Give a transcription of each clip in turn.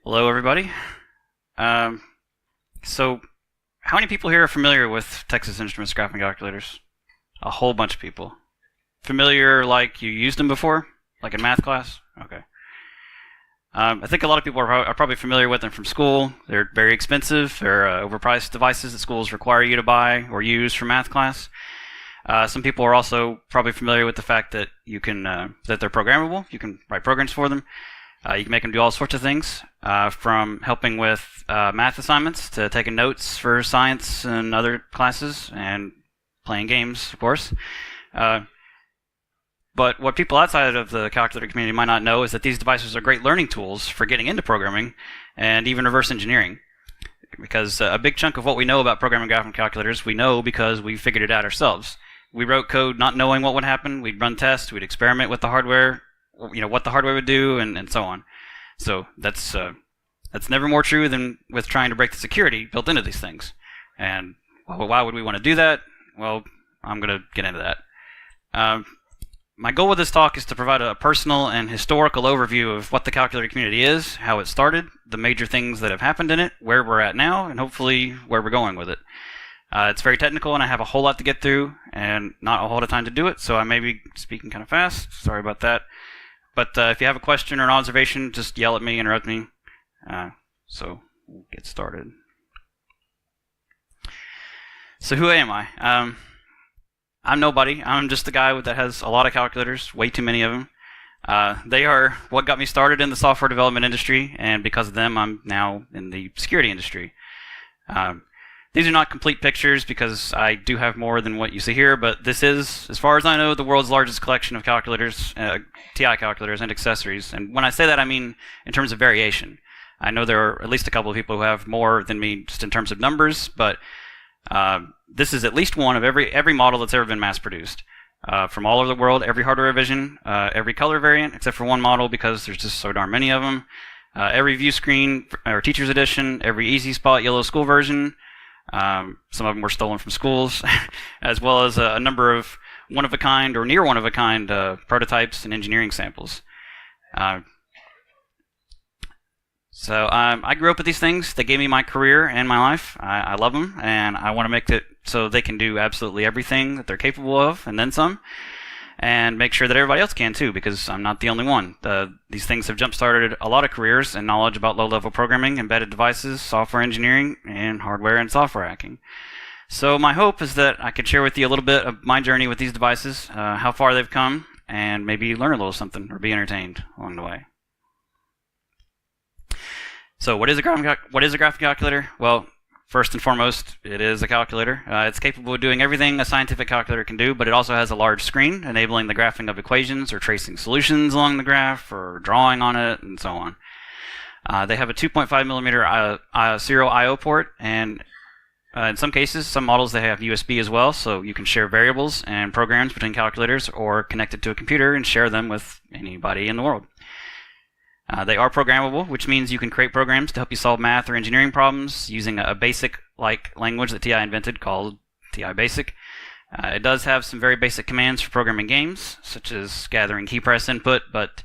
Hello, everybody. So, how many people here are familiar with Texas Instruments graphing calculators? A whole bunch of people. Familiar like you used them before? Like in math class? Okay. I think a lot of people are probably familiar with them from school. They're very expensive. They're overpriced devices that schools require you to buy or use for math class. Some people are also probably familiar with the fact that you can that they're programmable. You can write programs for them. You can make them do all sorts of things, from helping with math assignments to taking notes for science and other classes, and playing games, of course. But what people outside of the calculator community might not know is that these devices are great learning tools for getting into programming and even reverse engineering. Because a big chunk of what we know about programming graphing calculators, we know because we figured it out ourselves. We wrote code not knowing what would happen. We'd run tests. We'd experiment with the hardware, what the hardware would do, and so on. So that's never more true than with trying to break the security built into these things. And why would we want to do that? Well, I'm going to get into that. My goal with this talk is to provide a personal and historical overview of what the calculator community is, how it started, the major things that have happened in it, where we're at now, and hopefully where we're going with it. It's very technical, and I have a whole lot to get through, and not a whole lot of time to do it, so I may be speaking kind of fast. Sorry about that. But if you have a question or an observation, just yell at me, interrupt me. So we'll get started. So who am I? I'm nobody. I'm just a guy that has a lot of calculators, way too many of them. They are what got me started in the software development industry, and because of them, I'm now in the security industry. These are not complete pictures because I do have more than what you see here, but this is, as far as I know, the world's largest collection of calculators, TI calculators and accessories. And when I say that, I mean in terms of variation. I know there are at least a couple of people who have more than me just in terms of numbers, but this is at least one of every model that's ever been mass-produced. From all over the world, every hardware revision, every color variant, except for one model because there's just so darn many of them. Every view screen, or teacher's edition, every easy spot yellow school version. Some of them were stolen from schools, as well as a number of one-of-a-kind or near one-of-a-kind prototypes and engineering samples. So I grew up with these things. They gave me my career and my life. I love them, and I want to make it so they can do absolutely everything that they're capable of, and then some, and make sure that everybody else can too, because I'm not the only one. These things have jump-started a lot of careers and knowledge about low-level programming, embedded devices, software engineering, and hardware and software hacking. So my hope is that I could share with you a little bit of my journey with these devices, how far they've come, and maybe learn a little something or be entertained along the way. So what is a graphing calculator? Well, first and foremost, it is a calculator. It's capable of doing everything a scientific calculator can do, but it also has a large screen, enabling the graphing of equations or tracing solutions along the graph or drawing on it and so on. They have a 2.5 millimeter serial I/O port, and in some cases, some models, they have USB as well, so you can share variables and programs between calculators or connect it to a computer and share them with anybody in the world. They are programmable, which means you can create programs to help you solve math or engineering problems using a basic-like language that TI invented called TI Basic. It does have some very basic commands for programming games, such as gathering key press input, but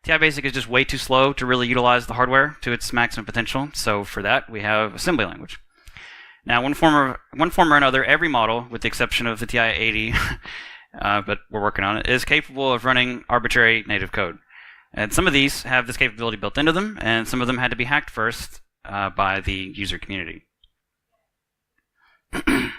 TI Basic is just way too slow to really utilize the hardware to its maximum potential, so for that we have assembly language. Now, one form or another, every model, with the exception of the TI-80, but we're working on it, is capable of running arbitrary native code. And some of these have this capability built into them, and some of them had to be hacked first by the user community. The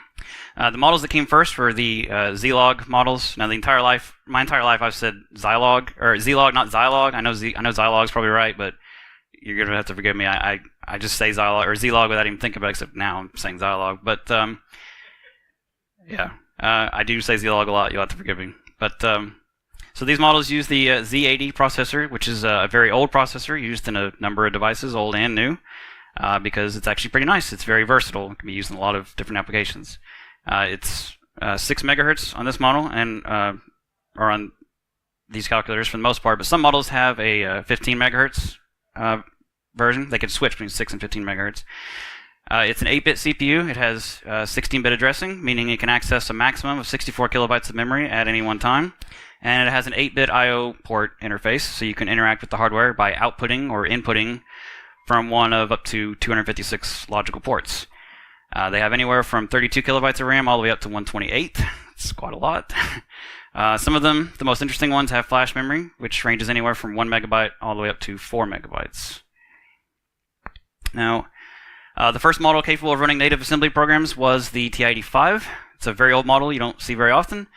models that came first were the ZILOG models. Now, my entire life, I've said ZILOG, or ZILOG, not ZILOG. I know ZILOG's probably right, but you're gonna have to forgive me. I just say ZILOG or ZILOG without even thinking about it, except now I'm saying ZILOG. But yeah, I do say ZILOG a lot. You'll have to forgive me. But so these models use the Z80 processor, which is a very old processor used in a number of devices, old and new, because it's actually pretty nice. It's very versatile. It can be used in a lot of different applications. It's 6 megahertz on this model, and or on these calculators for the most part, but some models have a 15 megahertz version. They can switch between 6 and 15 megahertz. It's an 8-bit CPU. It has 16-bit addressing, meaning it can access a maximum of 64 kilobytes of memory at any one time. And it has an 8-bit I/O port interface, so you can interact with the hardware by outputting or inputting from one of up to 256 logical ports. They have anywhere from 32 kilobytes of RAM all the way up to 128. It's quite a lot. Some of them, the most interesting ones, have flash memory, which ranges anywhere from 1 megabyte all the way up to 4 megabytes. Now, the first model capable of running native assembly programs was the TI-85. It's a very old model you don't see very often.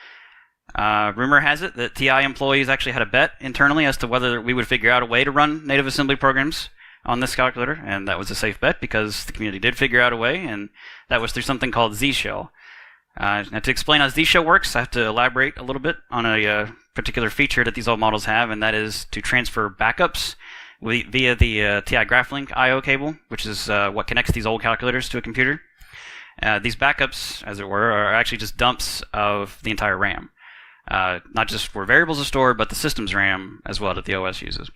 Rumor has it that TI employees actually had a bet internally as to whether we would figure out a way to run native assembly programs on this calculator, and that was a safe bet because the community did figure out a way, and that was through something called ZSHELL. Now, to explain how ZSHELL works, I have to elaborate a little bit on a particular feature that these old models have, and that is to transfer backups via the TI GraphLink I/O cable, which is what connects these old calculators to a computer. These backups, as it were, are actually just dumps of the entire RAM. Not just where variables are stored, but the system's RAM as well that the OS uses.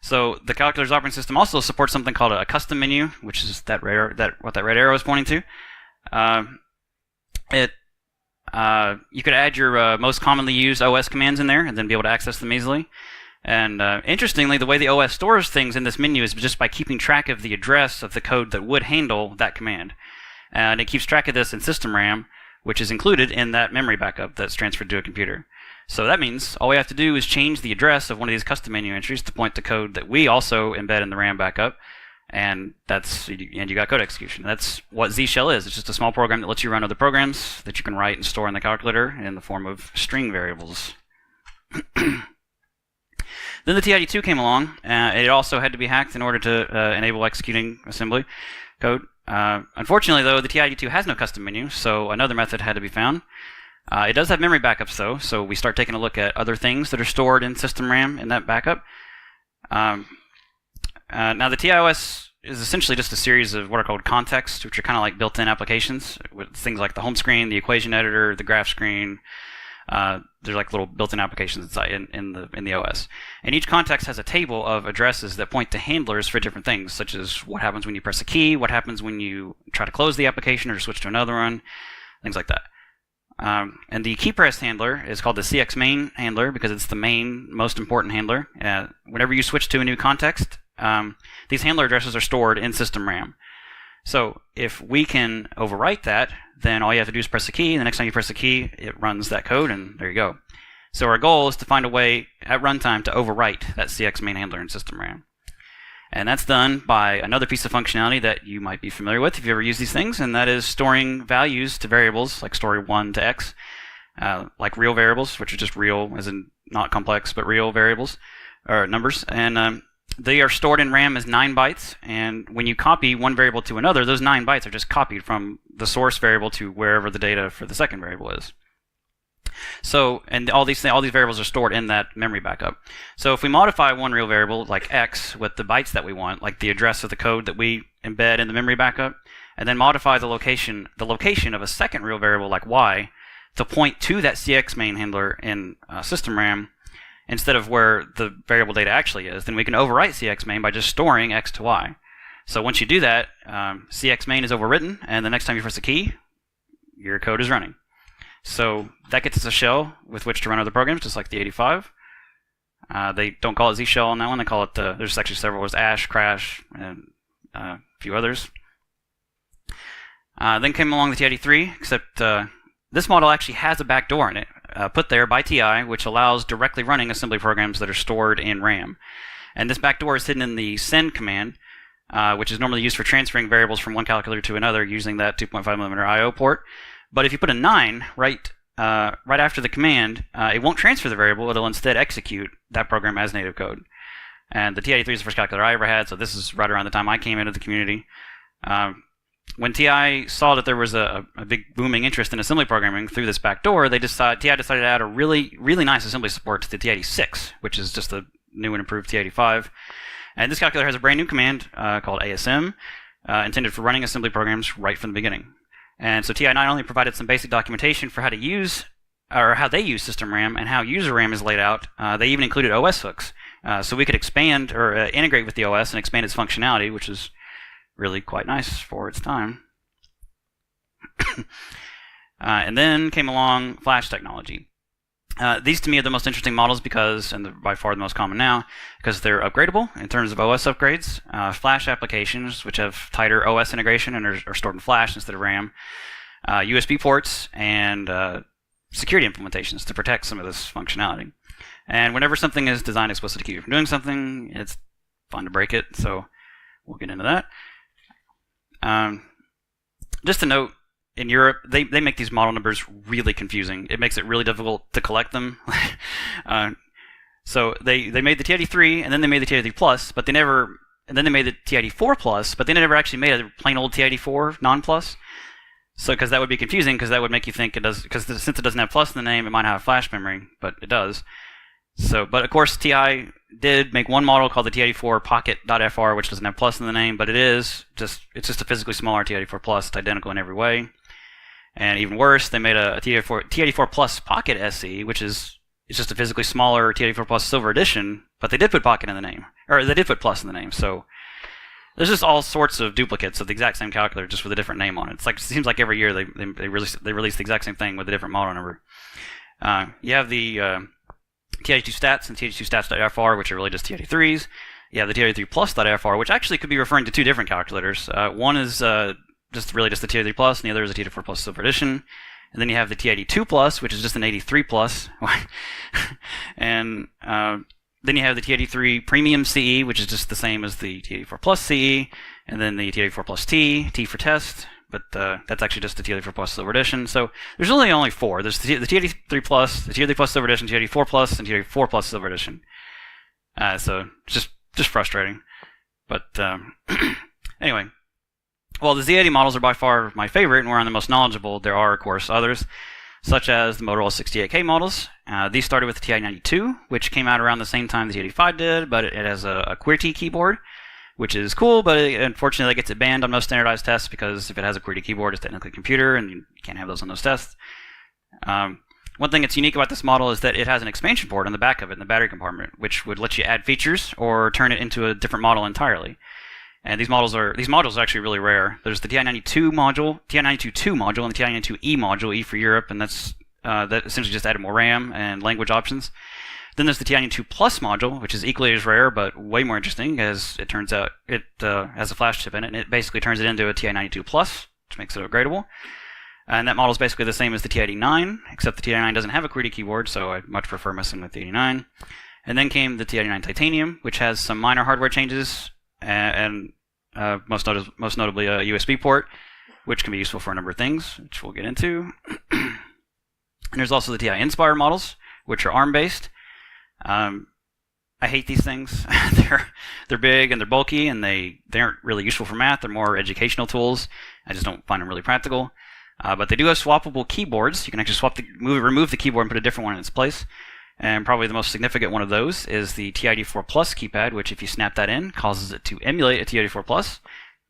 So the calculator's operating system also supports something called a custom menu, which is what that red arrow is pointing to. You could add your most commonly used OS commands in there and then be able to access them easily. And interestingly, the way the OS stores things in this menu is just by keeping track of the address of the code that would handle that command. And it keeps track of this in system RAM, which is included in that memory backup that's transferred to a computer. So that means all we have to do is change the address of one of these custom menu entries to point to code that we also embed in the RAM backup, and you got code execution. That's what ZSHELL is. It's just a small program that lets you run other programs that you can write and store in the calculator in the form of string variables. Then the TI-82 came along. It also had to be hacked in order to enable executing assembly code. Unfortunately, though, the TI-82 has no custom menu, so another method had to be found. It does have memory backups, though, so we start taking a look at other things that are stored in system RAM in that backup. Now, the TIOS is essentially just a series of what are called contexts, which are kind of like built-in applications with things like the home screen, the equation editor, the graph screen. They're like little built-in applications inside in the OS. And each context has a table of addresses that point to handlers for different things, such as what happens when you press a key, what happens when you try to close the application or switch to another one, things like that. And the key press handler is called the CX main handler because it's the main, most important handler. Whenever you switch to a new context, these handler addresses are stored in system RAM. So if we can overwrite that, then all you have to do is press a key, and the next time you press a key, it runs that code, and there you go. So our goal is to find a way at runtime to overwrite that CX main handler in system RAM. And that's done by another piece of functionality that you might be familiar with if you ever use these things, and that is storing values to variables, like storing 1 to x, like real variables, which are just real, as in not complex, but real variables, or numbers. And they are stored in RAM as 9 bytes, and when you copy one variable to another, those 9 bytes are just copied from the source variable to wherever the data for the second variable is. So, and all these variables are stored in that memory backup. So if we modify one real variable, like x, with the bytes that we want, like the address of the code that we embed in the memory backup, and then modify the location of a second real variable, like y, to point to that CX main handler in system RAM, instead of where the variable data actually is, then we can overwrite CX main by just storing x to y. So once you do that, CX main is overwritten, and the next time you press a key, your code is running. So that gets us a shell with which to run other programs, just like the 85. They don't call it ZSHELL on that one. They call it, there's actually several. There's Ash, Crash, and a few others. Then came along the TI-83, except this model actually has a backdoor in it, put there by TI, which allows directly running assembly programs that are stored in RAM. And this backdoor is hidden in the send command, which is normally used for transferring variables from one calculator to another using that 2.5mm I/O port. But if you put a 9 right after the command, it won't transfer the variable. It'll instead execute that program as native code. And the TI-83 is the first calculator I ever had, so this is right around the time I came into the community. When TI saw that there was a big booming interest in assembly programming through this backdoor, TI decided to add a really nice assembly support to the TI-86, which is just the new and improved TI-85. And this calculator has a brand new command called ASM, intended for running assembly programs right from the beginning. And so TI not only provided some basic documentation for how to use, or how they use system RAM and how user RAM is laid out, they even included OS hooks. So we could expand or integrate with the OS and expand its functionality, which is really quite nice for its time. And then came along flash technology. These to me are the most interesting models because, and they're by far the most common now, because they're upgradable in terms of OS upgrades, Flash applications which have tighter OS integration and are stored in Flash instead of RAM, USB ports, and security implementations to protect some of this functionality. And whenever something is designed explicitly to keep you from doing something, it's fun to break it, so we'll get into that. Just a note, in Europe, they make these model numbers really confusing. It makes it really difficult to collect them. So they made the TI-3 and then they made the TI-3 Plus, but they never, and then they made the TI-4 Plus, but they never actually made a plain old TI-4 non-plus. So because that would be confusing, because that would make you think it does, because since it doesn't have plus in the name, it might have flash memory, but it does. So, but of course, TI did make one model called the TI-4 Pocket.FR, which doesn't have plus in the name, but it's just a physically smaller TI-4 Plus. It's identical in every way. And even worse, they made a TI-4 Plus Pocket SE, which is just a physically smaller TI-4 Plus Silver Edition, but they did put Pocket in the name, or they did put plus in the name. So there's just all sorts of duplicates of the exact same calculator, just with a different name on it. It seems like every year they release the exact same thing with a different model number. You have the TI-2 Stats and TI-2 Stats.fr, which are really just TI-3s. You have the TI-3 Plus.fr, which actually could be referring to two different calculators. One is just the TI-3 Plus, and the other is a TI-4 Plus Silver Edition. And then you have the TI-2 Plus, which is just an 83 Plus. And then you have the TI-3 Premium CE, which is just the same as the TI-4 Plus CE. And then the TI-4 Plus T for test. But that's actually just the TI-4 Plus Silver Edition. So there's really only four. There's the TI-3 Plus, the TI-3 Plus Silver Edition, TI-4 Plus, and TI-4 Plus Silver Edition. So just frustrating. But anyway. Well, the Z80 models are by far my favorite and where I'm the most knowledgeable. There are, of course, others, such as the Motorola 68K models. These started with the TI-92, which came out around the same time the TI-85 did, but it has a QWERTY keyboard, which is cool, but unfortunately that gets it banned on most standardized tests because if it has a QWERTY keyboard, it's technically a computer, and you can't have those on those tests. One thing that's unique about this model is that it has an expansion port on the back of it in the battery compartment, which would let you add features or turn it into a different model entirely. And these models are actually really rare. There's the TI-92 module, TI-92-2 module, and the TI-92E module, E for Europe, and that essentially just added more RAM and language options. Then there's the TI-92 Plus module, which is equally as rare, but way more interesting, as it turns out it has a flash chip in it, and it basically turns it into a TI-92 Plus, which makes it upgradable. And that model is basically the same as the TI-89, except the TI-89 doesn't have a QWERTY keyboard, so I much prefer messing with the 89. And then came the TI-89 Titanium, which has some minor hardware changes, and most notably a USB port, which can be useful for a number of things, which we'll get into. And there's also the TI-NSPIRE models, which are ARM-based. I hate these things. They're big and they're bulky, and they aren't really useful for math. They're more educational tools. I just don't find them really practical. But they do have swappable keyboards. You can actually remove the keyboard and put a different one in its place. And probably the most significant one of those is the TI-4 Plus keypad, which if you snap that in, causes it to emulate a TI-4 Plus,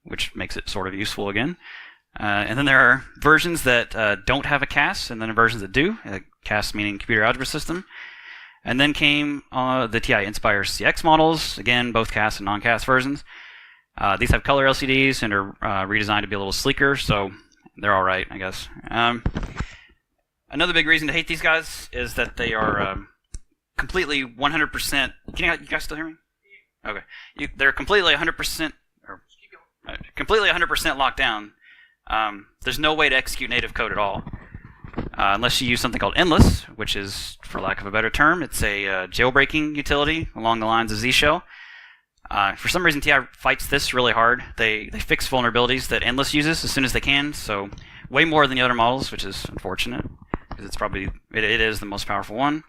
which makes it sort of useful again. And then there are versions that don't have a CAS, and then versions that do, CAS meaning computer algebra system. And then came the TI-NSPIRE CX models, again, both CAS and non-CAS versions. These have color LCDs and are redesigned to be a little sleeker, so they're alright, I guess. Another big reason to hate these guys is that they are completely 100%. Can you guys still hear me? Okay. They're completely 100%, completely 100% locked down. There's no way to execute native code at all, unless you use something called Endless, which is, for lack of a better term, it's a jailbreaking utility along the lines of ZSHELL. For some reason, TI fights this really hard. They fix vulnerabilities that Endless uses as soon as they can, so way more than the other models, which is unfortunate, because it is the most powerful one,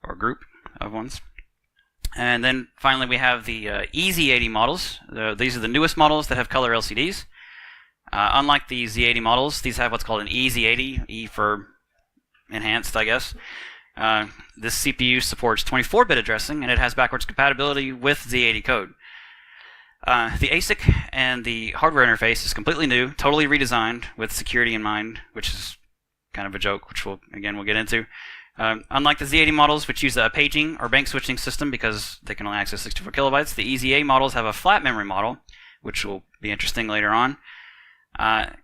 or group of ones. And then finally we have the EZ80 models. These are the newest models that have color LCDs. Unlike the Z80 models, these have what's called an EZ80, E for enhanced, I guess. This CPU supports 24-bit addressing, and it has backwards compatibility with Z80 code. The ASIC and the hardware interface is completely new, totally redesigned with security in mind, which is kind of a joke, which we'll get into. Unlike the Z80 models, which use a paging or bank switching system because they can only access 64 kilobytes, the EZA models have a flat memory model, which will be interesting later on.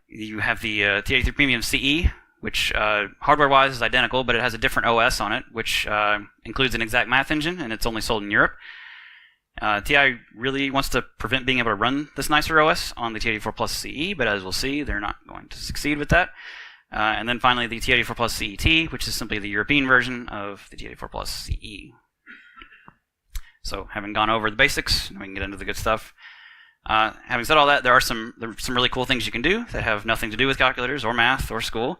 You have the TI-3 Premium CE, which hardware-wise is identical, but it has a different OS on it, which includes an exact math engine, and it's only sold in Europe. TI really wants to prevent being able to run this nicer OS on the T84 Plus CE, but as we'll see, they're not going to succeed with that. And then finally, the T84 Plus CET, which is simply the European version of the T84 Plus CE. So, having gone over the basics, we can get into the good stuff. Having said all that, there are some really cool things you can do that have nothing to do with calculators or math or school.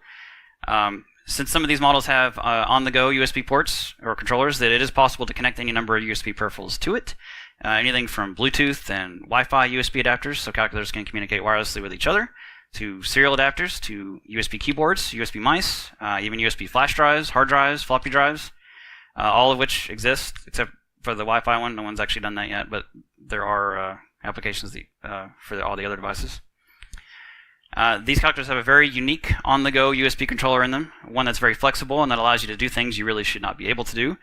Since some of these models have on-the-go USB ports or controllers, that it is possible to connect any number of USB peripherals to it. Anything from Bluetooth and Wi-Fi USB adapters, so calculators can communicate wirelessly with each other, to serial adapters, to USB keyboards, USB mice, even USB flash drives, hard drives, floppy drives, all of which exist, except for the Wi-Fi one. No one's actually done that yet, but there are applications for all the other devices. These calculators have a very unique on-the-go USB controller in them, one that's very flexible and that allows you to do things you really should not be able to do,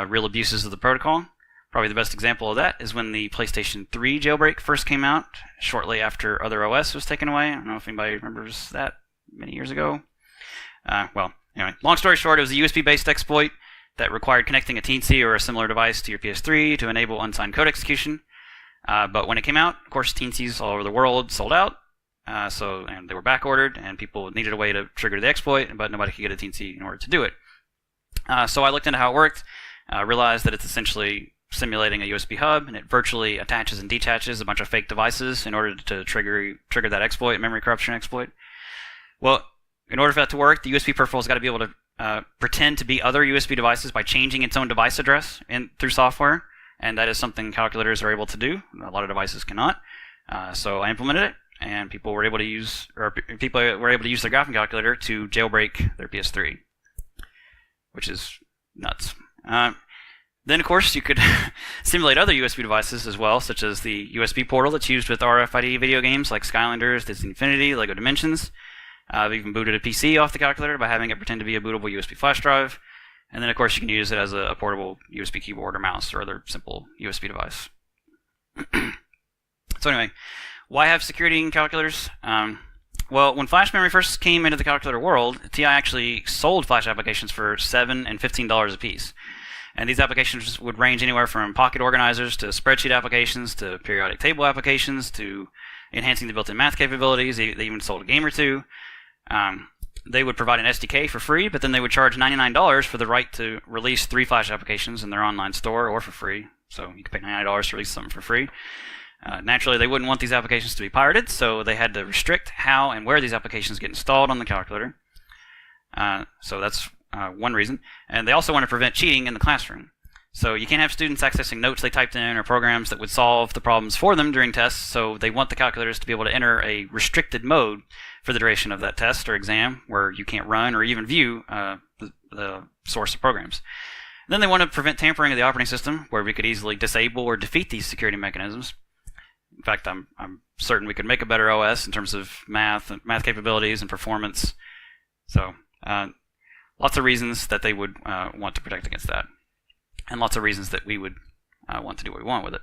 real abuses of the protocol. Probably the best example of that is when the PlayStation 3 jailbreak first came out, shortly after other OS was taken away. I don't know if anybody remembers that many years ago. Well, anyway, long story short, it was a USB-based exploit that required connecting a teensy or a similar device to your PS3 to enable unsigned code execution. But when it came out, of course, teensies all over the world sold out, and they were back-ordered, and people needed a way to trigger the exploit, but nobody could get a teensy in order to do it. So I looked into how it worked, realized that it's essentially simulating a USB hub, and it virtually attaches and detaches a bunch of fake devices in order to trigger that exploit, memory corruption exploit. Well, in order for that to work, the USB peripheral's got to be able to pretend to be other USB devices by changing its own device address through software, and that is something calculators are able to do. A lot of devices cannot. So I implemented it, and people were able to use their graphing calculator to jailbreak their PS3, which is nuts. Then, of course, you could simulate other USB devices as well, such as the USB portal that's used with RFID video games like Skylanders, Disney Infinity, LEGO Dimensions. I've even booted a PC off the calculator by having it pretend to be a bootable USB flash drive. And then, of course, you can use it as a portable USB keyboard or mouse or other simple USB device. So anyway, why have security in calculators? Well, when flash memory first came into the calculator world, TI actually sold flash applications for $7 and $15 a piece. And these applications would range anywhere from pocket organizers to spreadsheet applications to periodic table applications to enhancing the built-in math capabilities. They even sold a game or two. They would provide an SDK for free, but then they would charge $99 for the right to release 3 flash applications in their online store or for free. So you could pay $99 to release something for free. Naturally, they wouldn't want these applications to be pirated, so they had to restrict how and where these applications get installed on the calculator. So that's one reason. And they also want to prevent cheating in the classroom. So you can't have students accessing notes they typed in or programs that would solve the problems for them during tests, so they want the calculators to be able to enter a restricted mode for the duration of that test or exam where you can't run or even view the source of programs. Then they want to prevent tampering of the operating system, where we could easily disable or defeat these security mechanisms. In fact, I'm certain we could make a better OS in terms of math capabilities and performance. So lots of reasons that they would want to protect against that. And lots of reasons that we would want to do what we want with it.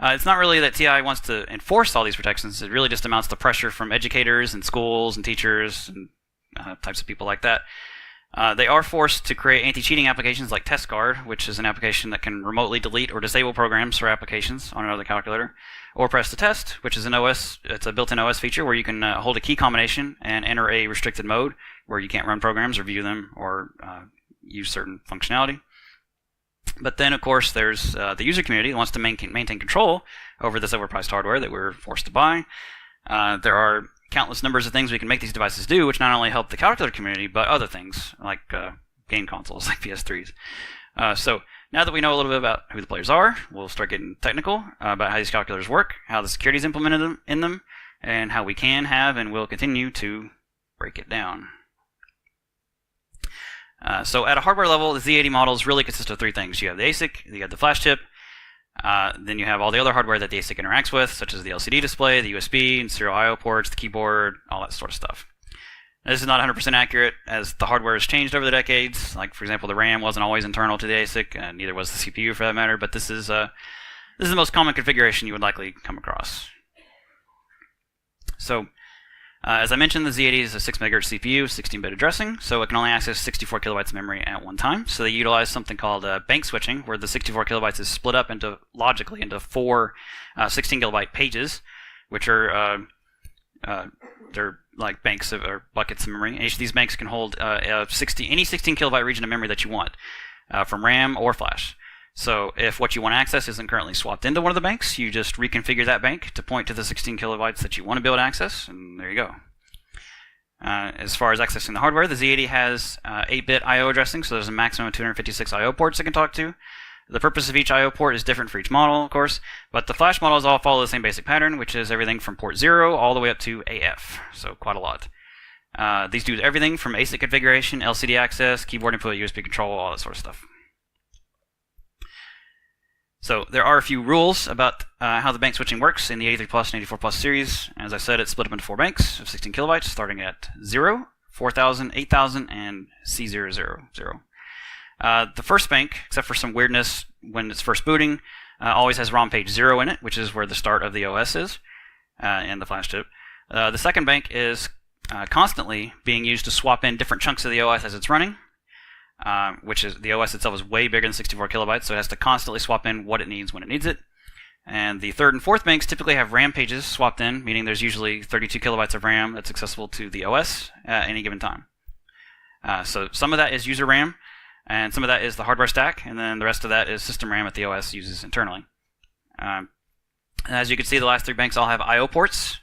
It's not really that TI wants to enforce all these protections. It really just amounts to pressure from educators and schools and teachers and types of people like that. They are forced to create anti-cheating applications like TestGuard, which is an application that can remotely delete or disable programs or applications on another calculator, or Press to Test, which is an OS. It's a built-in OS feature where you can hold a key combination and enter a restricted mode where you can't run programs or view them or use certain functionality. But then, of course, there's the user community that wants to maintain control over this overpriced hardware that we're forced to buy. There are countless numbers of things we can make these devices do, which not only help the calculator community, but other things like game consoles like PS3s. So now that we know a little bit about who the players are, we'll start getting technical about how these calculators work, how the security is implemented in them, and how we can have and will continue to break it down. So at a hardware level, the Z80 models really consist of 3 things. You have the ASIC, you have the flash chip, then you have all the other hardware that the ASIC interacts with, such as the LCD display, the USB, and serial I/O ports, the keyboard, all that sort of stuff. Now, this is not 100% accurate, as the hardware has changed over the decades. Like, for example, the RAM wasn't always internal to the ASIC, and neither was the CPU for that matter, but this is the most common configuration you would likely come across. So, As I mentioned, the Z80 is a 6 MHz CPU, 16-bit addressing, so it can only access 64 kilobytes of memory at one time. So they utilize something called bank switching, where the 64 kilobytes is split up logically into 4 16 kilobyte pages, which are they're like banks or buckets of memory. And each of these banks can hold any 16 kilobyte region of memory that you want, from RAM or flash. So if what you want to access isn't currently swapped into one of the banks, you just reconfigure that bank to point to the 16 kilobytes that you want to be able to access, and there you go. As far as accessing the hardware, the Z80 has 8-bit I/O addressing, so there's a maximum of 256 I/O ports it can talk to. The purpose of each I/O port is different for each model, of course, but the flash models all follow the same basic pattern, which is everything from port 0 all the way up to AF, so quite a lot. These do everything from ASIC configuration, LCD access, keyboard input, USB control, all that sort of stuff. So there are a few rules about how the bank switching works in the 83 Plus and 84 Plus series. As I said, it's split up into 4 banks of 16 kilobytes, starting at 0, 4000, 8000, and C000. The first bank, except for some weirdness when it's first booting, always has ROM page 0 in it, which is where the start of the OS is, and the flash chip. The second bank is constantly being used to swap in different chunks of the OS as it's running. Which is the OS itself is way bigger than 64 kilobytes, so it has to constantly swap in what it needs when it needs it. And the third and fourth banks typically have RAM pages swapped in, meaning there's usually 32 kilobytes of RAM that's accessible to the OS at any given time. So some of that is user RAM, and some of that is the hardware stack, and then the rest of that is system RAM that the OS uses internally. As you can see, the last 3 banks all have I/O ports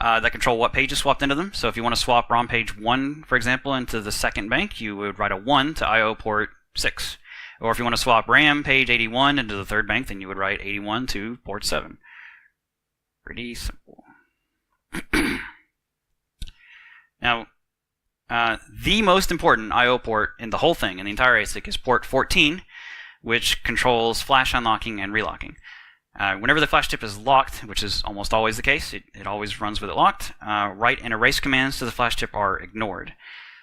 that control what page is swapped into them. So if you want to swap ROM page 1, for example, into the second bank, you would write a 1 to I/O port 6. Or if you want to swap RAM page 81 into the third bank, then you would write 81 to port 7. Pretty simple. Now, the most important I/O port in the whole thing, in the entire ASIC, is port 14, which controls flash unlocking and relocking. Whenever the flash chip is locked, which is almost always the case, it always runs with it locked, write and erase commands to the flash chip are ignored.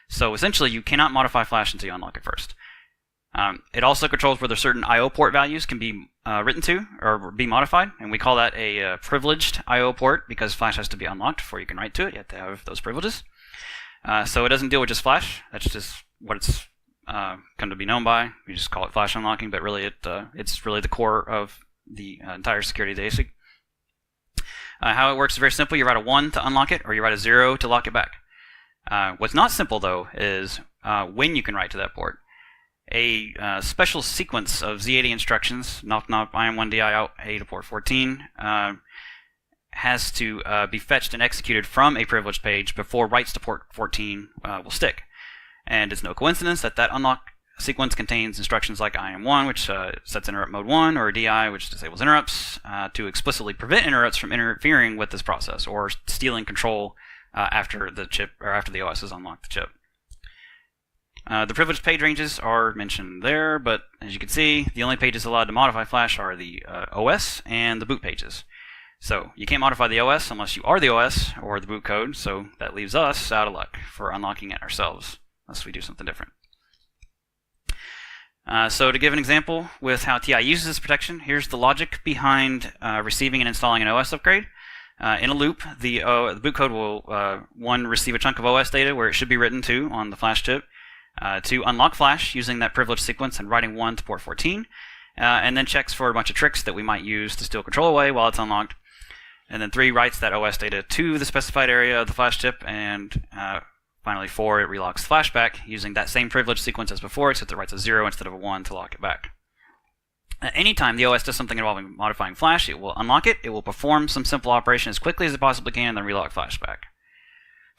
So essentially, you cannot modify flash until you unlock it first. It also controls whether certain I/O port values can be written to or be modified, and we call that a privileged I/O port because flash has to be unlocked before you can write to it. You have to have those privileges. So it doesn't deal with just flash. That's just what it's come to be known by. We just call it flash unlocking, but really it's really the core of the entire security of the ASIC. How it works is very simple. You write a 1 to unlock it, or you write a 0 to lock it back. What's not simple, though, is when you can write to that port. A special sequence of Z80 instructions, knock knock IM1DI out A to port 14, has to be fetched and executed from a privileged page before writes to port 14 will stick. And it's no coincidence that that unlock sequence contains instructions like IM1, which sets interrupt mode 1, or DI, which disables interrupts, to explicitly prevent interrupts from interfering with this process or stealing control after the chip or after the OS has unlocked the chip. The privileged page ranges are mentioned there, but as you can see, the only pages allowed to modify flash are the OS and the boot pages. So you can't modify the OS unless you are the OS or the boot code, so that leaves us out of luck for unlocking it ourselves, unless we do something different. So to give an example with how TI uses this protection, here's the logic behind receiving and installing an OS upgrade. In a loop, the boot code will, 1, receive a chunk of OS data where it should be written to on the flash chip, 2, unlock flash using that privileged sequence and writing 1 to port 14, and then checks for a bunch of tricks that we might use to steal control away while it's unlocked. And then 3, writes that OS data to the specified area of the flash chip, and finally 4, it relocks the flashback using that same privilege sequence as before, except it writes a 0 instead of a 1 to lock it back. Anytime the OS does something involving modifying flash, it will unlock it, it will perform some simple operation as quickly as it possibly can, and then relock flashback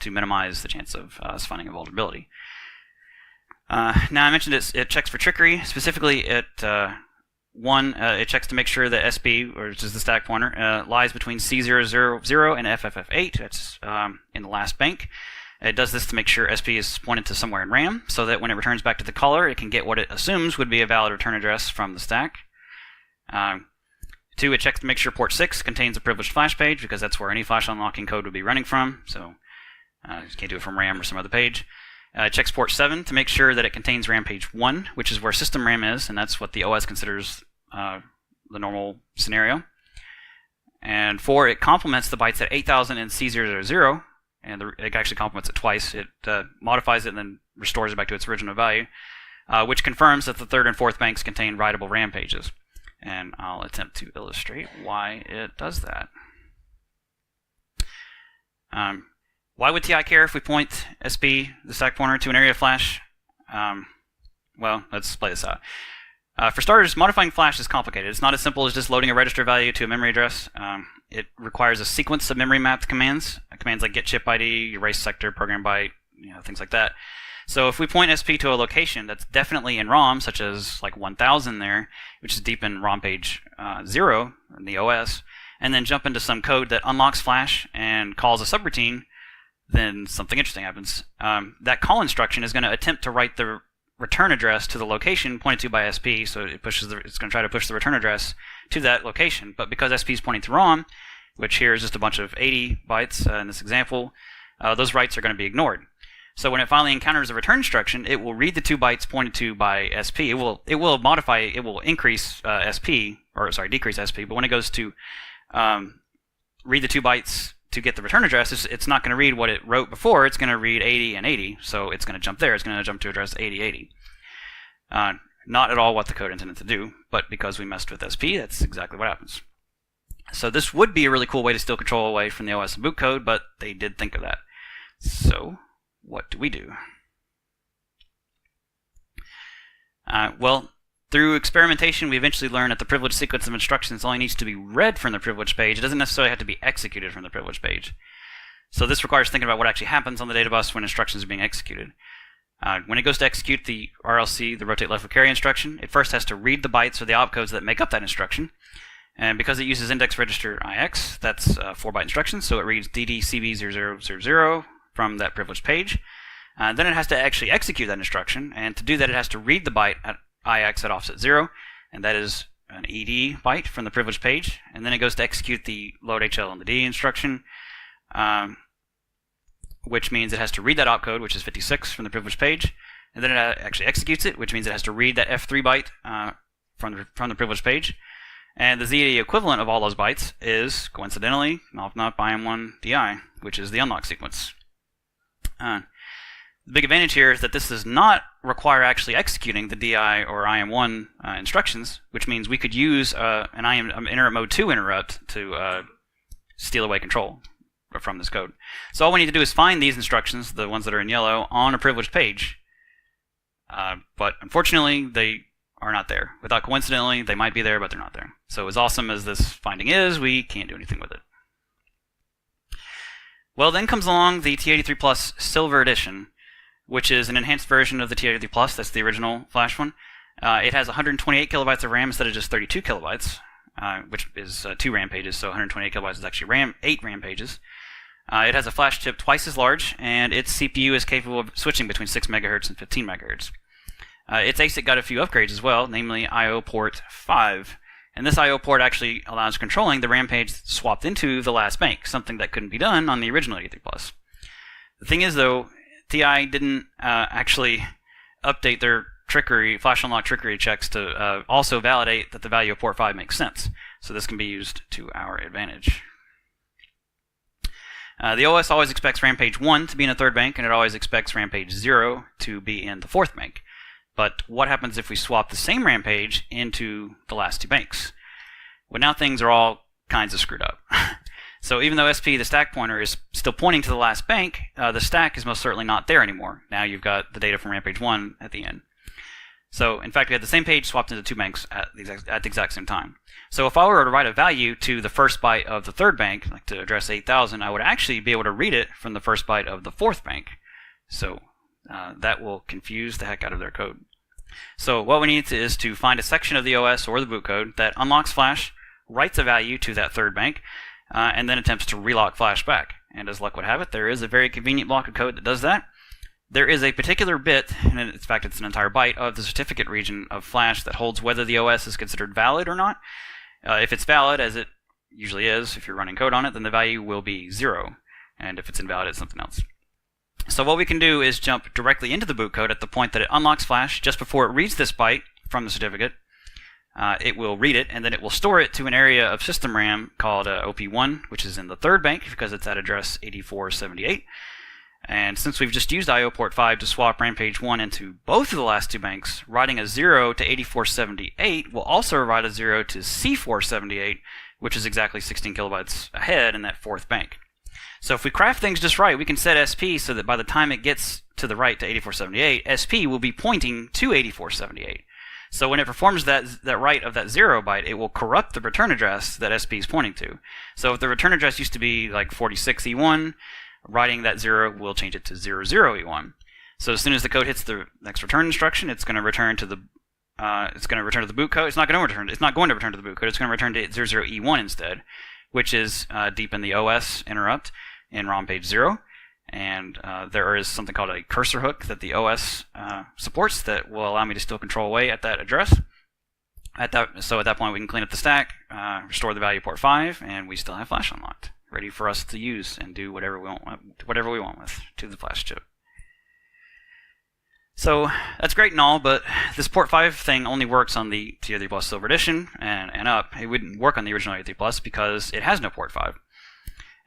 to minimize the chance of us finding a vulnerability. Now I mentioned it checks for trickery. Specifically, it checks to make sure that SP, which is the stack pointer, lies between C000 and FFF8. That's in the last bank. It does this to make sure SP is pointed to somewhere in RAM, so that when it returns back to the caller, it can get what it assumes would be a valid return address from the stack. 2, it checks to make sure port 6 contains a privileged flash page, because that's where any flash unlocking code would be running from, so you can't do it from RAM or some other page. It checks port 7 to make sure that it contains RAM page 1, which is where system RAM is, and that's what the OS considers the normal scenario. And 4, it complements the bytes at 8000 and C000, and it actually complements it twice. It modifies it and then restores it back to its original value, which confirms that the third and fourth banks contain writable RAM pages. And I'll attempt to illustrate why it does that. Why would TI care if we point SP, the stack pointer, to an area of flash? Well, let's play this out. For starters, modifying flash is complicated. It's not as simple as just loading a register value to a memory address. It requires a sequence of memory mapped commands. Commands like get chip ID, erase sector, program byte, things like that. So if we point SP to a location that's definitely in ROM, such as like 1000 there, which is deep in ROM page 0 in the OS, and then jump into some code that unlocks flash and calls a subroutine, then something interesting happens. That call instruction is going to attempt to write the return address to the location pointed to by SP, so it's going to try to push the return address to that location. But because SP is pointing to ROM, which here is just a bunch of 80 bytes in this example, those writes are going to be ignored. So when it finally encounters a return instruction, it will read the 2 bytes pointed to by SP. It will increase SP, or sorry, decrease SP. But when it goes to read the 2 bytes to get the return address, it's not going to read what it wrote before. It's going to read 80 and 80. So it's going to jump there. It's going to jump to address 8080. Not at all what the code intended to do, but because we messed with SP, that's exactly what happens. So this would be a really cool way to steal control away from the OS and boot code, but they did think of that. So what do we do? Well, through experimentation, we eventually learned that the privileged sequence of instructions only needs to be read from the privileged page. It doesn't necessarily have to be executed from the privileged page. So this requires thinking about what actually happens on the data bus when instructions are being executed. When it goes to execute the RLC, the rotate left with carry instruction, it first has to read the bytes or the opcodes that make up that instruction. And because it uses index register IX, that's a 4-byte instruction, so it reads DDCB0000 from that privileged page. Then it has to actually execute that instruction, and to do that it has to read the byte at IX at offset 0, and that is an ED byte from the privileged page. And then it goes to execute the load HL on the D instruction, which means it has to read that opcode, which is 56 from the privileged page, and then it actually executes it, which means it has to read that F3 byte from the privileged page. And the ZAD equivalent of all those bytes is, coincidentally, not IM1 DI, which is the unlock sequence. The big advantage here is that this does not require actually executing the DI or IM1 instructions, which means we could use an interrupt mode 2 interrupt to steal away control from this code. So all we need to do is find these instructions, the ones that are in yellow, on a privileged page. But unfortunately, they are not there. Without coincidentally, they might be there, but they're not there. So as awesome as this finding is, we can't do anything with it. Well, then comes along the T83 Plus Silver Edition, which is an enhanced version of the T83 Plus. That's the original Flash one. It has 128 kilobytes of RAM instead of just 32 kilobytes, which is 2 RAM pages, so 128 kilobytes is actually 8 RAM pages. It has a flash chip twice as large, and its CPU is capable of switching between 6 MHz and 15 MHz. Its ASIC got a few upgrades as well, namely I/O port 5. And this I/O port actually allows controlling the RAM page swapped into the last bank, something that couldn't be done on the original T3 Plus. The thing is, though, TI didn't actually update their trickery, flash unlock trickery checks to also validate that the value of port 5 makes sense. So this can be used to our advantage. The OS always expects RAM page 1 to be in a third bank, and it always expects RAM page 0 to be in the fourth bank. But what happens if we swap the same RAM page into the last 2 banks? Well, now things are all kinds of screwed up. So even though SP, the stack pointer, is still pointing to the last bank, the stack is most certainly not there anymore. Now you've got the data from RAM page 1 at the end. So in fact, we had the same page swapped into 2 banks at the exact same time. So if I were to write a value to the first byte of the third bank, like to address 8000, I would actually be able to read it from the first byte of the fourth bank. So that will confuse the heck out of their code. So what we need is to find a section of the OS or the boot code that unlocks flash, writes a value to that third bank, and then attempts to relock flash back. And as luck would have it, there is a very convenient block of code that does that. There is a particular bit, and in fact it's an entire byte, of the certificate region of flash that holds whether the OS is considered valid or not. If it's valid, as it usually is if you're running code on it, then the value will be 0. And if it's invalid, it's something else. So what we can do is jump directly into the boot code at the point that it unlocks flash just before it reads this byte from the certificate. it will read it, and then it will store it to an area of system RAM called OP1, which is in the third bank because it's at address 8478. And since we've just used IO port 5 to swap RAM page 1 into both of the last two banks, writing a 0 to 8478 will also write a 0 to C478, which is exactly 16 kilobytes ahead in that fourth bank. So if we craft things just right, we can set SP so that by the time it gets to the write to 8478, SP will be pointing to 8478. So when it performs that write of that 0 byte, it will corrupt the return address that SP is pointing to. So if the return address used to be like 46E1, writing that 0 will change it to 00E1. So as soon as the code hits the next return instruction, it's going to return to the boot code. It's not going to return to the boot code. It's going to return to 00E1 instead, which is deep in the OS interrupt in ROM page 0. And there is something called a cursor hook that the OS supports that will allow me to still control away at that address. So at that point, we can clean up the stack, restore the value port 5, and we still have flash unlocked, ready for us to use and do whatever we want with to the flash chip. So that's great and all, but this port 5 thing only works on the TI-3 Plus Silver Edition and up. It wouldn't work on the original TI-3 Plus because it has no port 5.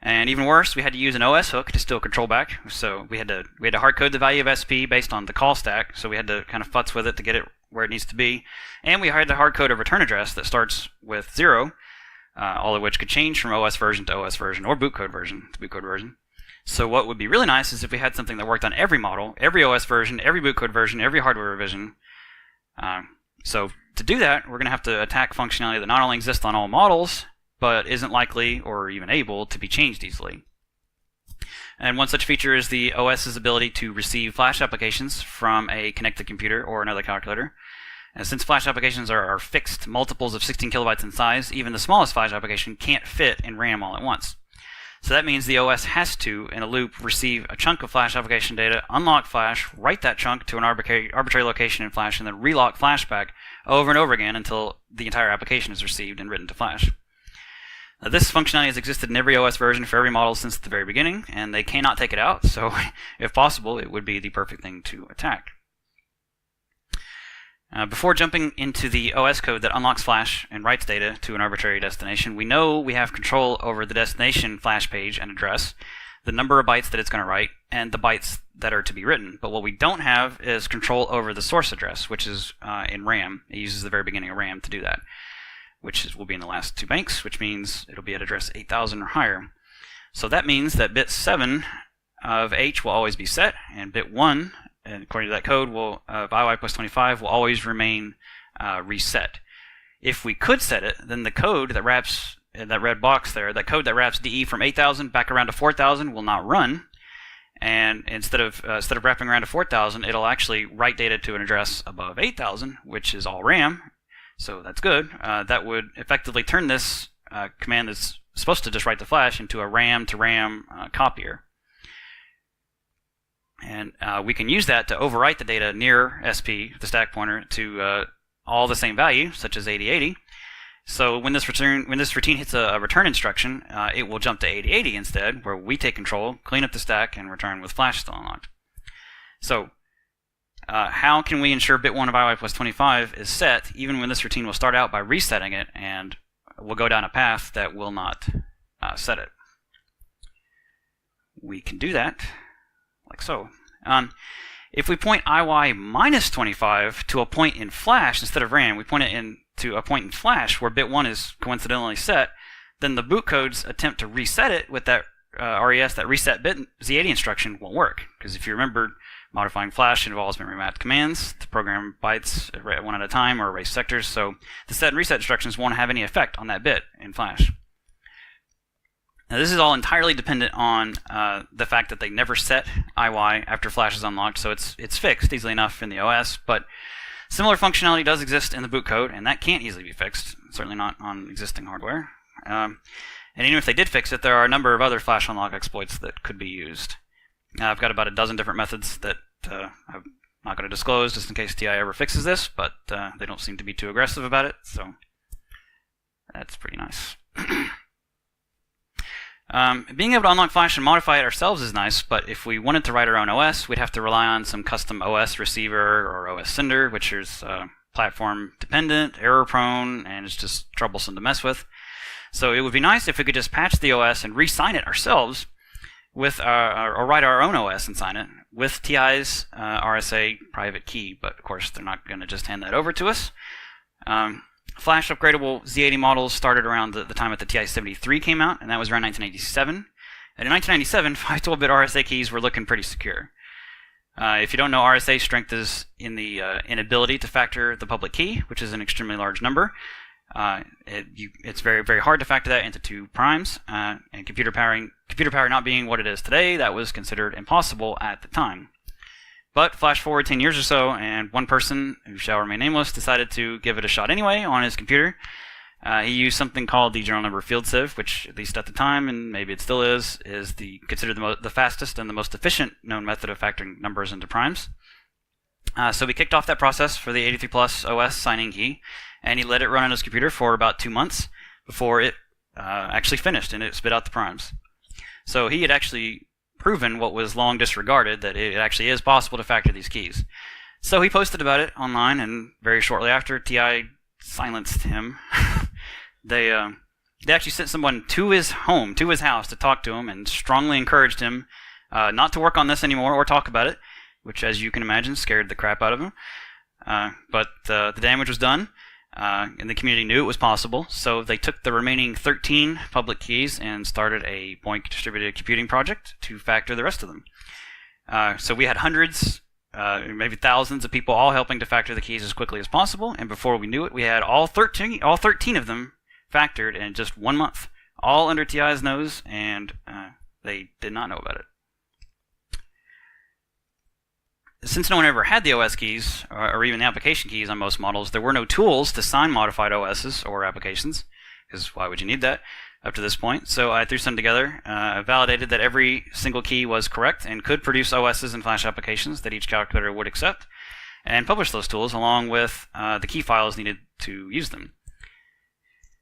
And even worse, we had to use an OS hook to still control back. So we had to hard code the value of SP based on the call stack. So we had to kind of futz with it to get it where it needs to be. And we had to hard code a return address that starts with 0, all of which could change from OS version to OS version or boot code version to boot code version. So what would be really nice is if we had something that worked on every model, every OS version, every boot code version, every hardware revision. So to do that, we're going to have to attack functionality that not only exists on all models, but isn't likely or even able to be changed easily. And one such feature is the OS's ability to receive flash applications from a connected computer or another calculator. And since flash applications are fixed multiples of 16 kilobytes in size, even the smallest flash application can't fit in RAM all at once. So that means the OS has to, in a loop, receive a chunk of flash application data, unlock flash, write that chunk to an arbitrary location in flash, and then relock flash back over and over again until the entire application is received and written to flash. Now, this functionality has existed in every OS version for every model since the very beginning, and they cannot take it out, so if possible, it would be the perfect thing to attack. Before jumping into the OS code that unlocks flash and writes data to an arbitrary destination, we know we have control over the destination flash page and address, the number of bytes that it's going to write, and the bytes that are to be written. But what we don't have is control over the source address, which is in RAM. It uses the very beginning of RAM to do that, which will be in the last two banks, which means it'll be at address 8000 or higher. So that means that bit 7 of H will always be set, and bit 1, and according to that code, of IY plus 25 will always remain reset. If we could set it, then the code that wraps in that red box there, that code that wraps DE from 8000 back around to 4000 will not run. And instead of wrapping around to 4000, it'll actually write data to an address above 8000, which is all RAM. So that's good. That would effectively turn this command that's supposed to just write to flash into a RAM to RAM copier. And we can use that to overwrite the data near SP, the stack pointer, to all the same value, such as 8080. So when this routine hits a return instruction, it will jump to 8080 instead, where we take control, clean up the stack, and return with flash still unlocked. So how can we ensure bit 1 of IY plus 25 is set, even when this routine will start out by resetting it, and we'll go down a path that will not set it? We can do that like so. If we point IY minus 25 to a point in flash instead of RAM, we point it to a point in flash where bit 1 is coincidentally set, then the boot code's attempt to reset it with that RES, that reset bit Z80 instruction, won't work. Because if you remember, modifying flash involves memory mapped commands to program bytes one at a time or erase sectors, so the set and reset instructions won't have any effect on that bit in flash. Now this is all entirely dependent on the fact that they never set IY after flash is unlocked, so it's fixed easily enough in the OS, but similar functionality does exist in the boot code, and that can't easily be fixed, certainly not on existing hardware. And even if they did fix it, there are a number of other flash unlock exploits that could be used. I've got about a dozen different methods that I'm not going to disclose just in case TI ever fixes this, but they don't seem to be too aggressive about it, so that's pretty nice. Being able to unlock flash and modify it ourselves is nice, but if we wanted to write our own OS, we'd have to rely on some custom OS receiver or OS sender, which is platform dependent, error prone, and it's just troublesome to mess with. So it would be nice if we could just patch the OS and re-sign it ourselves with or write our own OS and sign it with TI's RSA private key. But of course, they're not going to just hand that over to us. Flash upgradable Z80 models started around the time that the TI-73 came out, and that was around 1987. And in 1997, 512-bit RSA keys were looking pretty secure. If you don't know, RSA strength is in the inability to factor the public key, which is an extremely large number. It's very, very hard to factor that into 2 primes, and computer power not being what it is today, that was considered impossible at the time. But flash forward 10 years or so, and one person, who shall remain nameless, decided to give it a shot anyway on his computer. He used something called the general number field sieve, which at least at the time, and maybe it still is considered the fastest and the most efficient known method of factoring numbers into primes. So we kicked off that process for the 83 Plus OS signing key, and he let it run on his computer for about 2 months before it actually finished and it spit out the primes. So he had actually proven what was long disregarded, that it actually is possible to factor these keys. So he posted about it online, and very shortly after, TI silenced him. They actually sent someone to his home, to his house, to talk to him and strongly encouraged him not to work on this anymore or talk about it, which, as you can imagine, scared the crap out of him. But the damage was done, and the community knew it was possible, so they took the remaining 13 public keys and started a BOINC distributed computing project to factor the rest of them. So we had hundreds, maybe thousands of people all helping to factor the keys as quickly as possible, and before we knew it, we had all 13 of them factored in just 1 month, all under TI's nose, and they did not know about it. Since no one ever had the OS keys, or even the application keys on most models, there were no tools to sign modified OSs or applications, because why would you need that up to this point? So I threw some together, validated that every single key was correct and could produce OSs and Flash applications that each calculator would accept, and published those tools along with the key files needed to use them.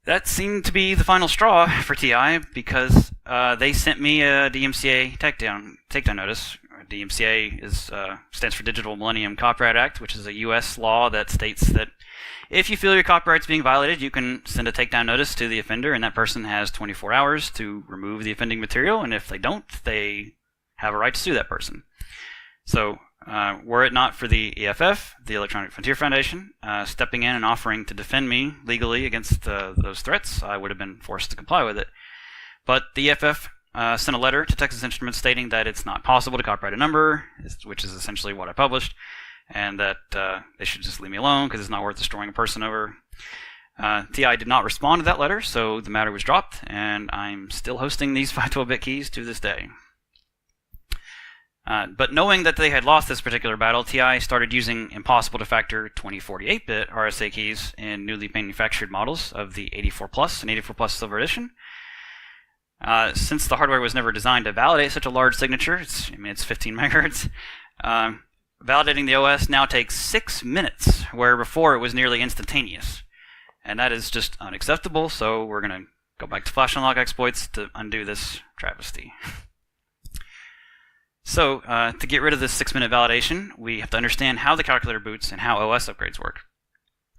That seemed to be the final straw for TI, because they sent me a DMCA takedown notice. DMCA stands for Digital Millennium Copyright Act, which is a U.S. law that states that if you feel your copyright's being violated, you can send a takedown notice to the offender, and that person has 24 hours to remove the offending material, and if they don't, they have a right to sue that person. So, were it not for the EFF, the Electronic Frontier Foundation, stepping in and offering to defend me legally against those threats, I would have been forced to comply with it. But the EFF sent a letter to Texas Instruments stating that it's not possible to copyright a number, which is essentially what I published, and that they should just leave me alone because it's not worth destroying a person over. TI did not respond to that letter, so the matter was dropped, and I'm still hosting these 512-bit keys to this day. But knowing that they had lost this particular battle, TI started using impossible to factor 2048-bit RSA keys in newly manufactured models of the 84 Plus and 84 Plus Silver Edition. Since the hardware was never designed to validate such a large signature, it's 15 megahertz, validating the OS now takes 6 minutes, where before it was nearly instantaneous. And that is just unacceptable, so we're going to go back to flash unlock exploits to undo this travesty. So, to get rid of this 6-minute validation, we have to understand how the calculator boots and how OS upgrades work.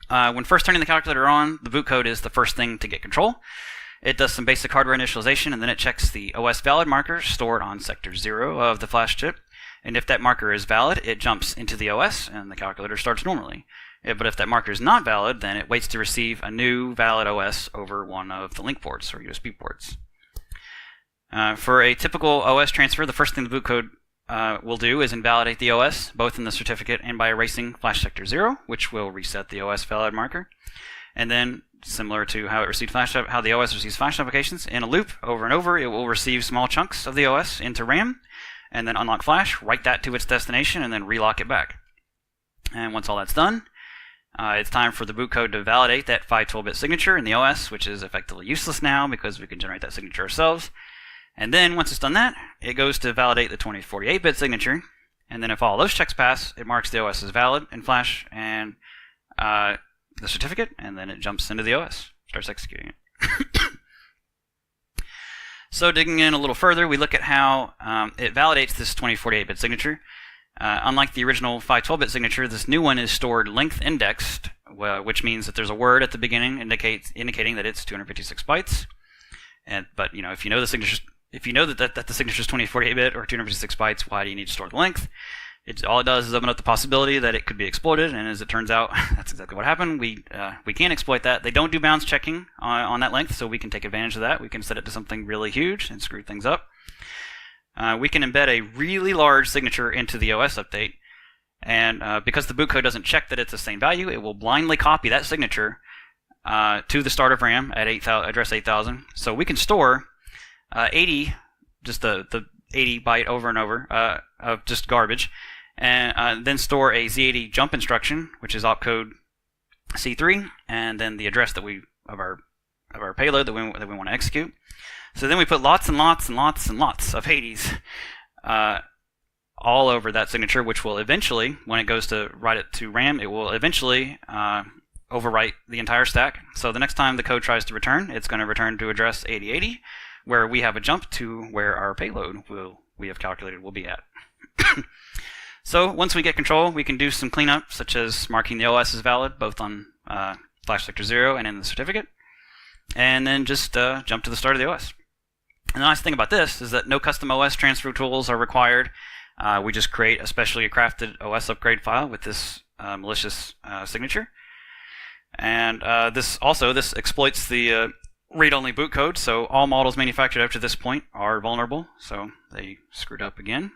When first turning the calculator on, the boot code is the first thing to get control. It does some basic hardware initialization, and then it checks the OS valid marker stored on sector 0 of the flash chip. And if that marker is valid, it jumps into the OS, and the calculator starts normally. But if that marker is not valid, then it waits to receive a new valid OS over one of the link ports, or USB ports. For a typical OS transfer, the first thing the boot code will do is invalidate the OS, both in the certificate and by erasing flash sector 0, which will reset the OS valid marker. And then, similar to how the OS receives flash applications, in a loop, over and over, it will receive small chunks of the OS into RAM, and then unlock flash, write that to its destination, and then relock it back. And once all that's done, it's time for the boot code to validate that 512-bit signature in the OS, which is effectively useless now because we can generate that signature ourselves. And then, once it's done that, it goes to validate the 2048-bit signature, and then if all those checks pass, it marks the OS as valid in flash, and the certificate, and then it jumps into the OS, starts executing it. So digging in a little further, we look at how it validates this 2048-bit signature. Unlike the original 512-bit signature, this new one is stored length indexed, which means that there's a word at the beginning indicating that it's 256 bytes. But if you know the signature, if you know that the signature is 2048-bit or 256 bytes, why do you need to store the length? All it does is open up the possibility that it could be exploited, and as it turns out, that's exactly what happened. We can exploit that. They don't do bounds checking on that length, so we can take advantage of that. We can set it to something really huge and screw things up. We can embed a really large signature into the OS update, and because the boot code doesn't check that it's the same value, it will blindly copy that signature to the start of RAM at address 8000. So we can store 80, just the 80 byte over and over of just garbage, and then store a Z80 jump instruction, which is opcode C3, and then the address that of our payload that we want to execute. So then we put lots and lots and lots and lots of 80s all over that signature, which will eventually, when it goes to write it to RAM, it will eventually overwrite the entire stack. So the next time the code tries to return, it's going to return to address 8080, where we have a jump to where our payload we have calculated will be at. So once we get control, we can do some cleanup, such as marking the OS as valid, both on flash sector 0 and in the certificate, and then just jump to the start of the OS. And the nice thing about this is that no custom OS transfer tools are required. We just create a specially crafted OS upgrade file with this malicious signature. And this exploits the read-only boot code, so all models manufactured up to this point are vulnerable, so they screwed up again.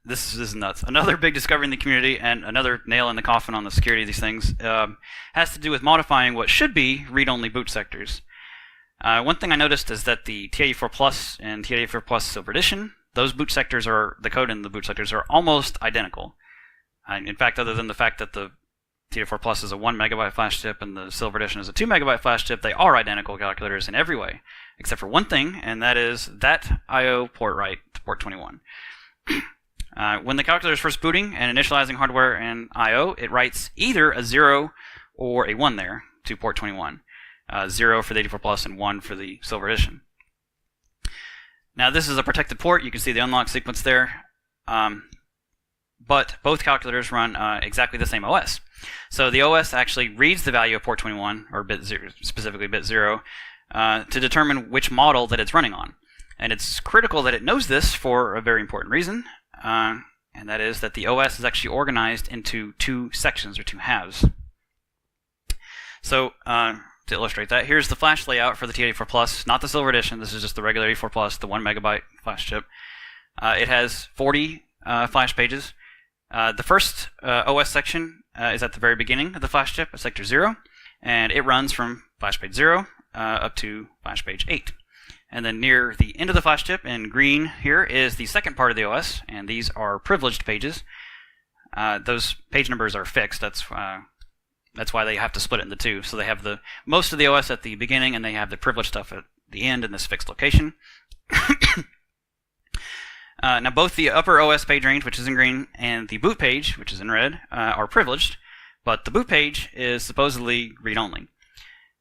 This is nuts. Another big discovery in the community, and another nail in the coffin on the security of these things, has to do with modifying what should be read-only boot sectors. One thing I noticed is that the TI-84 Plus and TI-84 Plus Silver Edition, those boot sectors the code in the boot sectors are almost identical. In fact, other than the fact that the TI-84 Plus is a 1 megabyte flash chip and the Silver Edition is a 2 megabyte flash chip, they are identical calculators in every way, except for one thing, and that is that I/O port write to port 21. When the calculator is first booting and initializing hardware and I/O, it writes either a 0 or a 1 there to port 21. 0 for the 84 Plus and 1 for the Silver Edition. Now this is a protected port. You can see the unlock sequence there. But both calculators run exactly the same OS. So the OS actually reads the value of port 21, or bit 0, specifically bit 0, to determine which model that it's running on. And it's critical that it knows this for a very important reason, and that is that the OS is actually organized into two sections, or two halves. So to illustrate that, here's the flash layout for the TI-84 Plus, not the Silver Edition. This is just the regular 84 Plus, the 1 megabyte flash chip. It has 40 flash pages. The first OS section is at the very beginning of the flash chip, at sector 0, and it runs from flash page 0 up to flash page 8. And then near the end of the flash chip, in green here, is the second part of the OS, and these are privileged pages. Those page numbers are fixed. That's why they have to split it into two. So they have most of the OS at the beginning, and they have the privileged stuff at the end in this fixed location. Now both the upper OS page range, which is in green, and the boot page, which is in red, are privileged, but the boot page is supposedly read-only.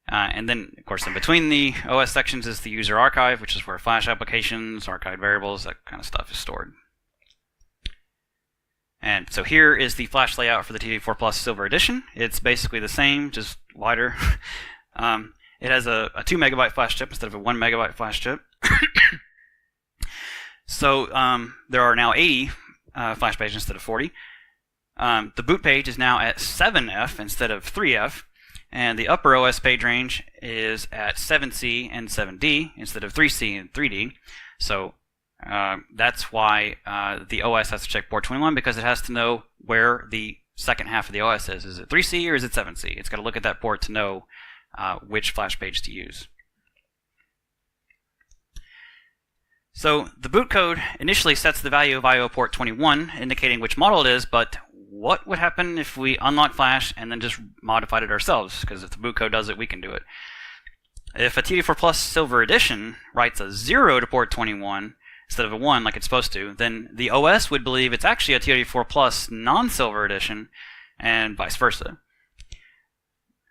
And then, of course, in between the OS sections is the user archive, which is where flash applications, archived variables, that kind of stuff is stored. And so here is the flash layout for the TI-84 Plus Silver Edition. It's basically the same, just wider. It has a 2 megabyte flash chip instead of a 1 megabyte flash chip. So there are now 80 flash pages instead of 40. The boot page is now at 7F instead of 3F. And the upper OS page range is at 7C and 7D instead of 3C and 3D. So that's why the OS has to check port 21, because it has to know where the second half of the OS is. Is it 3C or is it 7C? It's got to look at that port to know which flash page to use. So the boot code initially sets the value of I/O port 21, indicating which model it is, but what would happen if we unlock flash and then just modified it ourselves? Because if the boot code does it, we can do it. If a TI-84 Plus Silver Edition writes a 0 to port 21 instead of a 1 like it's supposed to, then the OS would believe it's actually a TI-84 Plus non-Silver Edition, and vice versa.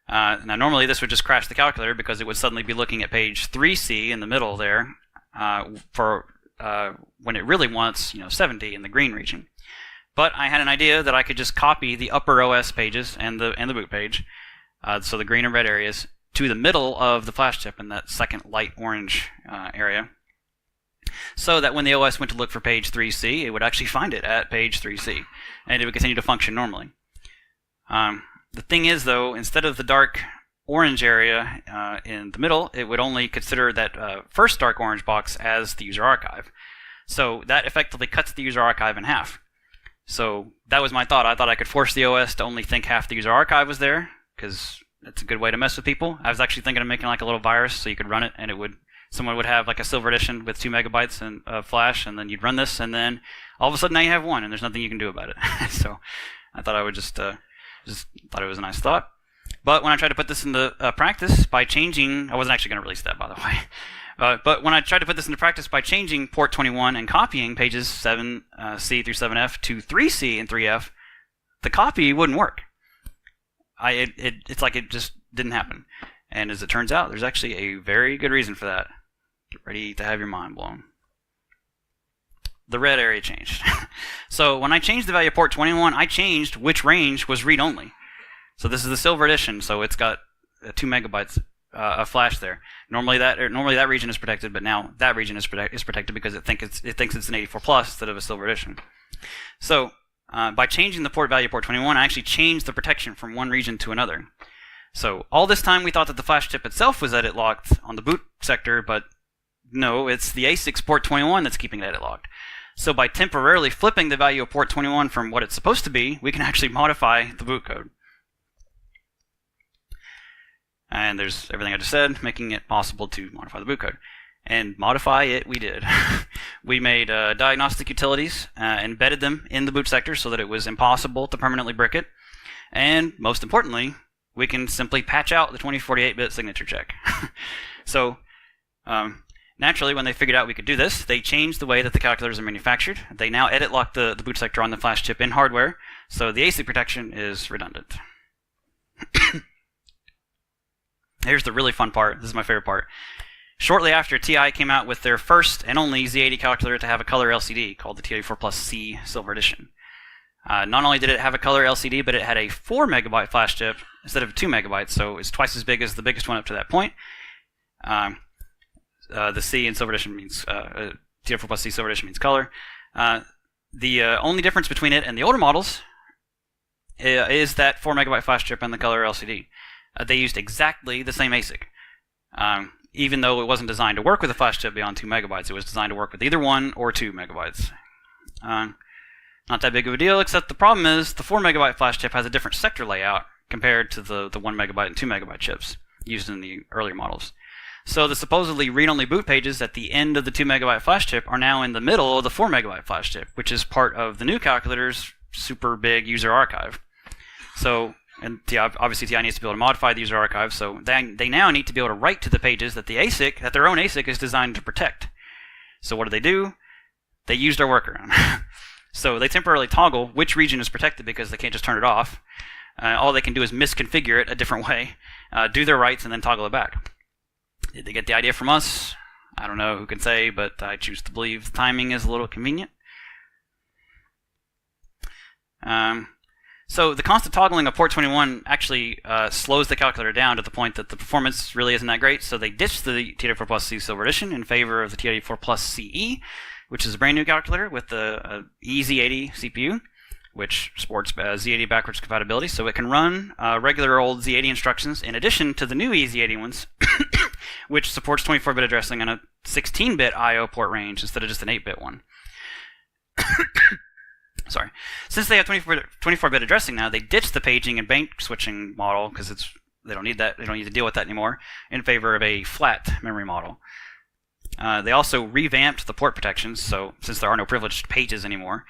Now normally this would just crash the calculator, because it would suddenly be looking at page 3C in the middle there for when it really wants 70 in the green region. But I had an idea that I could just copy the upper OS pages and the boot page, so the green and red areas, to the middle of the flash chip in that second light orange area, so that when the OS went to look for page 3C, it would actually find it at page 3C, and it would continue to function normally. The thing is, though, instead of the dark orange area in the middle, it would only consider that first dark orange box as the user archive. So that effectively cuts the user archive in half. So that was my thought. I thought I could force the OS to only think half the user archive was there, because it's a good way to mess with people. I was actually thinking of making like a little virus so you could run it, and someone would have like a silver edition with 2 megabytes of flash, and then you'd run this, and then all of a sudden now you have 1, and there's nothing you can do about it. So I thought I would just thought it was a nice thought. But when I tried to put this into practice by changing, I wasn't actually going to release that, by the way. But when I tried to put this into practice by changing port 21 and copying pages 7C through 7F to 3C and 3F, the copy wouldn't work. It's like it just didn't happen. And as it turns out, there's actually a very good reason for that. Get ready to have your mind blown. The red area changed. So when I changed the value of port 21, I changed which range was read-only. So this is the silver edition, so it's got 2 megabytes of flash there. Normally that region is protected, but now that region is protected because it thinks it's an 84 plus instead of a silver edition. So by changing the port value of port 21, I actually changed the protection from one region to another. So all this time we thought that the flash chip itself was edit locked on the boot sector, but no, it's the ASIC's port 21 that's keeping it edit locked. So by temporarily flipping the value of port 21 from what it's supposed to be, we can actually modify the boot code. And there's everything I just said, making it possible to modify the boot code. And modify it we did. We made diagnostic utilities, embedded them in the boot sector so that it was impossible to permanently brick it. And most importantly, we can simply patch out the 2048-bit signature check. So naturally, when they figured out we could do this, they changed the way that the calculators are manufactured. They now edit lock the boot sector on the flash chip in hardware, so the ASIC protection is redundant. Here's the really fun part. This is my favorite part. Shortly after, TI came out with their first and only Z80 calculator to have a color LCD called the TI-4 Plus C Silver Edition. Not only did it have a color LCD, but it had a 4 megabyte flash chip instead of 2 megabytes, so it's twice as big as the biggest one up to that point. The C in Silver Edition means TI-4 Plus C Silver Edition means color. The only difference between it and the older models is that 4 megabyte flash chip and the color LCD. They used exactly the same ASIC. Even though it wasn't designed to work with a flash chip beyond 2 megabytes, it was designed to work with either 1 or 2 megabytes. Not that big of a deal, except the problem is the 4 megabyte flash chip has a different sector layout compared to the 1 megabyte and 2 megabyte chips used in the earlier models. So the supposedly read-only boot pages at the end of the 2 megabyte flash chip are now in the middle of the 4 megabyte flash chip, which is part of the new calculator's super big user archive. So, and obviously TI needs to be able to modify the user archive, so they now need to be able to write to the pages that their own ASIC is designed to protect. So what do? They used our workaround. So they temporarily toggle which region is protected because they can't just turn it off. All they can do is misconfigure it a different way, do their writes, and then toggle it back. Did they get the idea from us? I don't know who can say, but I choose to believe the timing is a little convenient. So the constant toggling of port 21 actually slows the calculator down to the point that the performance really isn't that great, so they ditched the TI-4 Plus C Silver Edition in favor of the TI-4 Plus CE, which is a brand new calculator with the EZ80 CPU, which supports Z80 backwards compatibility, so it can run regular old Z80 instructions in addition to the new EZ80 ones, which supports 24-bit addressing on a 16-bit I/O port range instead of just an 8-bit one. Sorry. Since they have 24-bit addressing now, they ditched the paging and bank switching model because they don't need that. They don't need to deal with that anymore in favor of a flat memory model. They also revamped the port protections, so since there are no privileged pages anymore,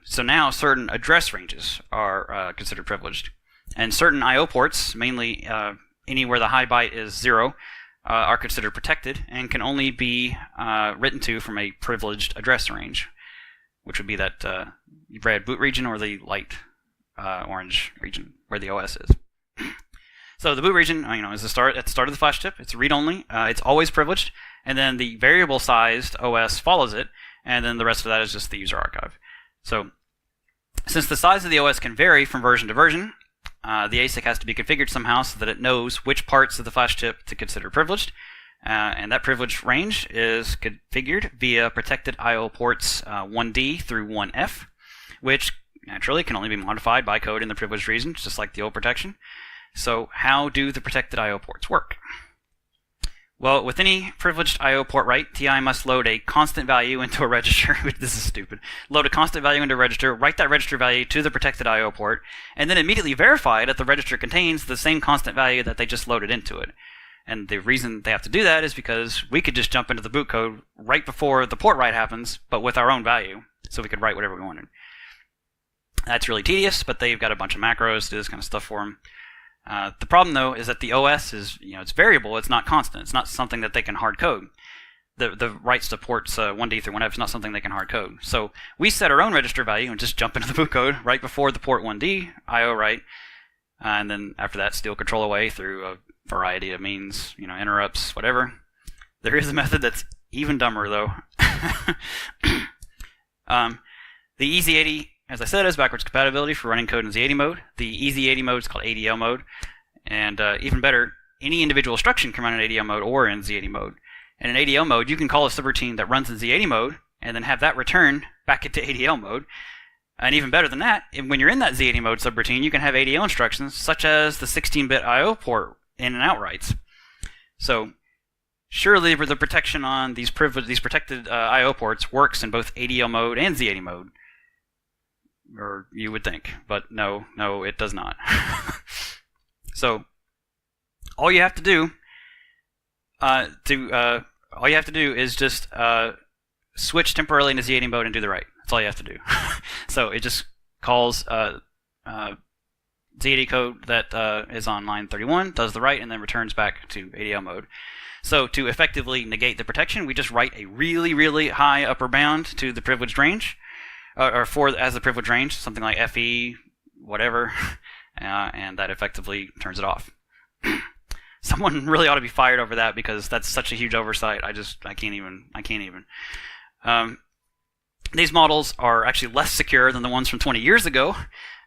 so now certain address ranges are considered privileged, and certain I/O ports, mainly anywhere the high byte is 0, are considered protected and can only be written to from a privileged address range, which would be that red boot region or the light orange region where the OS is. So the boot region, is at the start of the flash chip. It's read-only. It's always privileged, and then the variable-sized OS follows it, and then the rest of that is just the user archive. So since the size of the OS can vary from version to version, the ASIC has to be configured somehow so that it knows which parts of the flash chip to consider privileged, and that privilege range is configured via protected I/O ports 1D through 1F, which naturally can only be modified by code in the privileged region, just like the old protection. So how do the protected I/O ports work? Well, with any privileged I/O port write, TI must load a constant value into a register. This is stupid. Load a constant value into a register, write that register value to the protected I/O port, and then immediately verify that the register contains the same constant value that they just loaded into it. And the reason they have to do that is because we could just jump into the boot code right before the port write happens, but with our own value, so we could write whatever we wanted. That's really tedious, but they've got a bunch of macros to do this kind of stuff for them. The problem, though, is that the OS is, it's variable. It's not constant. It's not something that they can hard code. The writes to ports 1D through 1F is not something they can hard code. So we set our own register value and just jump into the boot code right before the port 1D I/O write, and then after that steal control away through a variety of means, interrupts, whatever. There is a method that's even dumber, though. The EZ80, as I said, is backwards compatibility for running code in Z80 mode. The EZ80 mode is called ADL mode. And even better, any individual instruction can run in ADL mode or in Z80 mode. And in ADL mode, you can call a subroutine that runs in Z80 mode and then have that return back into ADL mode. And even better than that, when you're in that Z80 mode subroutine, you can have ADL instructions such as the 16-bit I/O port in and out writes. So surely the protection on these protected I/O ports works in both ADL mode and Z80 mode. Or you would think, but no, it does not. So all you have to do is just switch temporarily into Z80 mode and do the write. That's all you have to do. So it just calls Z80 code that is on line 31, does the write, and then returns back to ADL mode. So to effectively negate the protection, we just write a really, really high upper bound to the privileged range, as the privilege range, something like FE, whatever, and that effectively turns it off. Someone really ought to be fired over that because that's such a huge oversight. I can't even. These models are actually less secure than the ones from 20 years ago,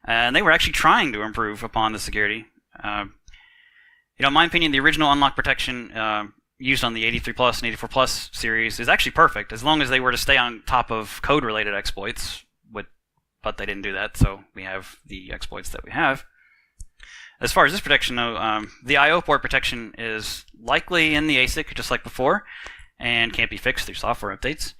and they were actually trying to improve upon the security. In my opinion, the original unlock protection used on the 83 Plus and 84 Plus series is actually perfect, as long as they were to stay on top of code-related exploits, but they didn't do that, so we have the exploits that we have. As far as this protection, though, the I/O port protection is likely in the ASIC, just like before, and can't be fixed through software updates.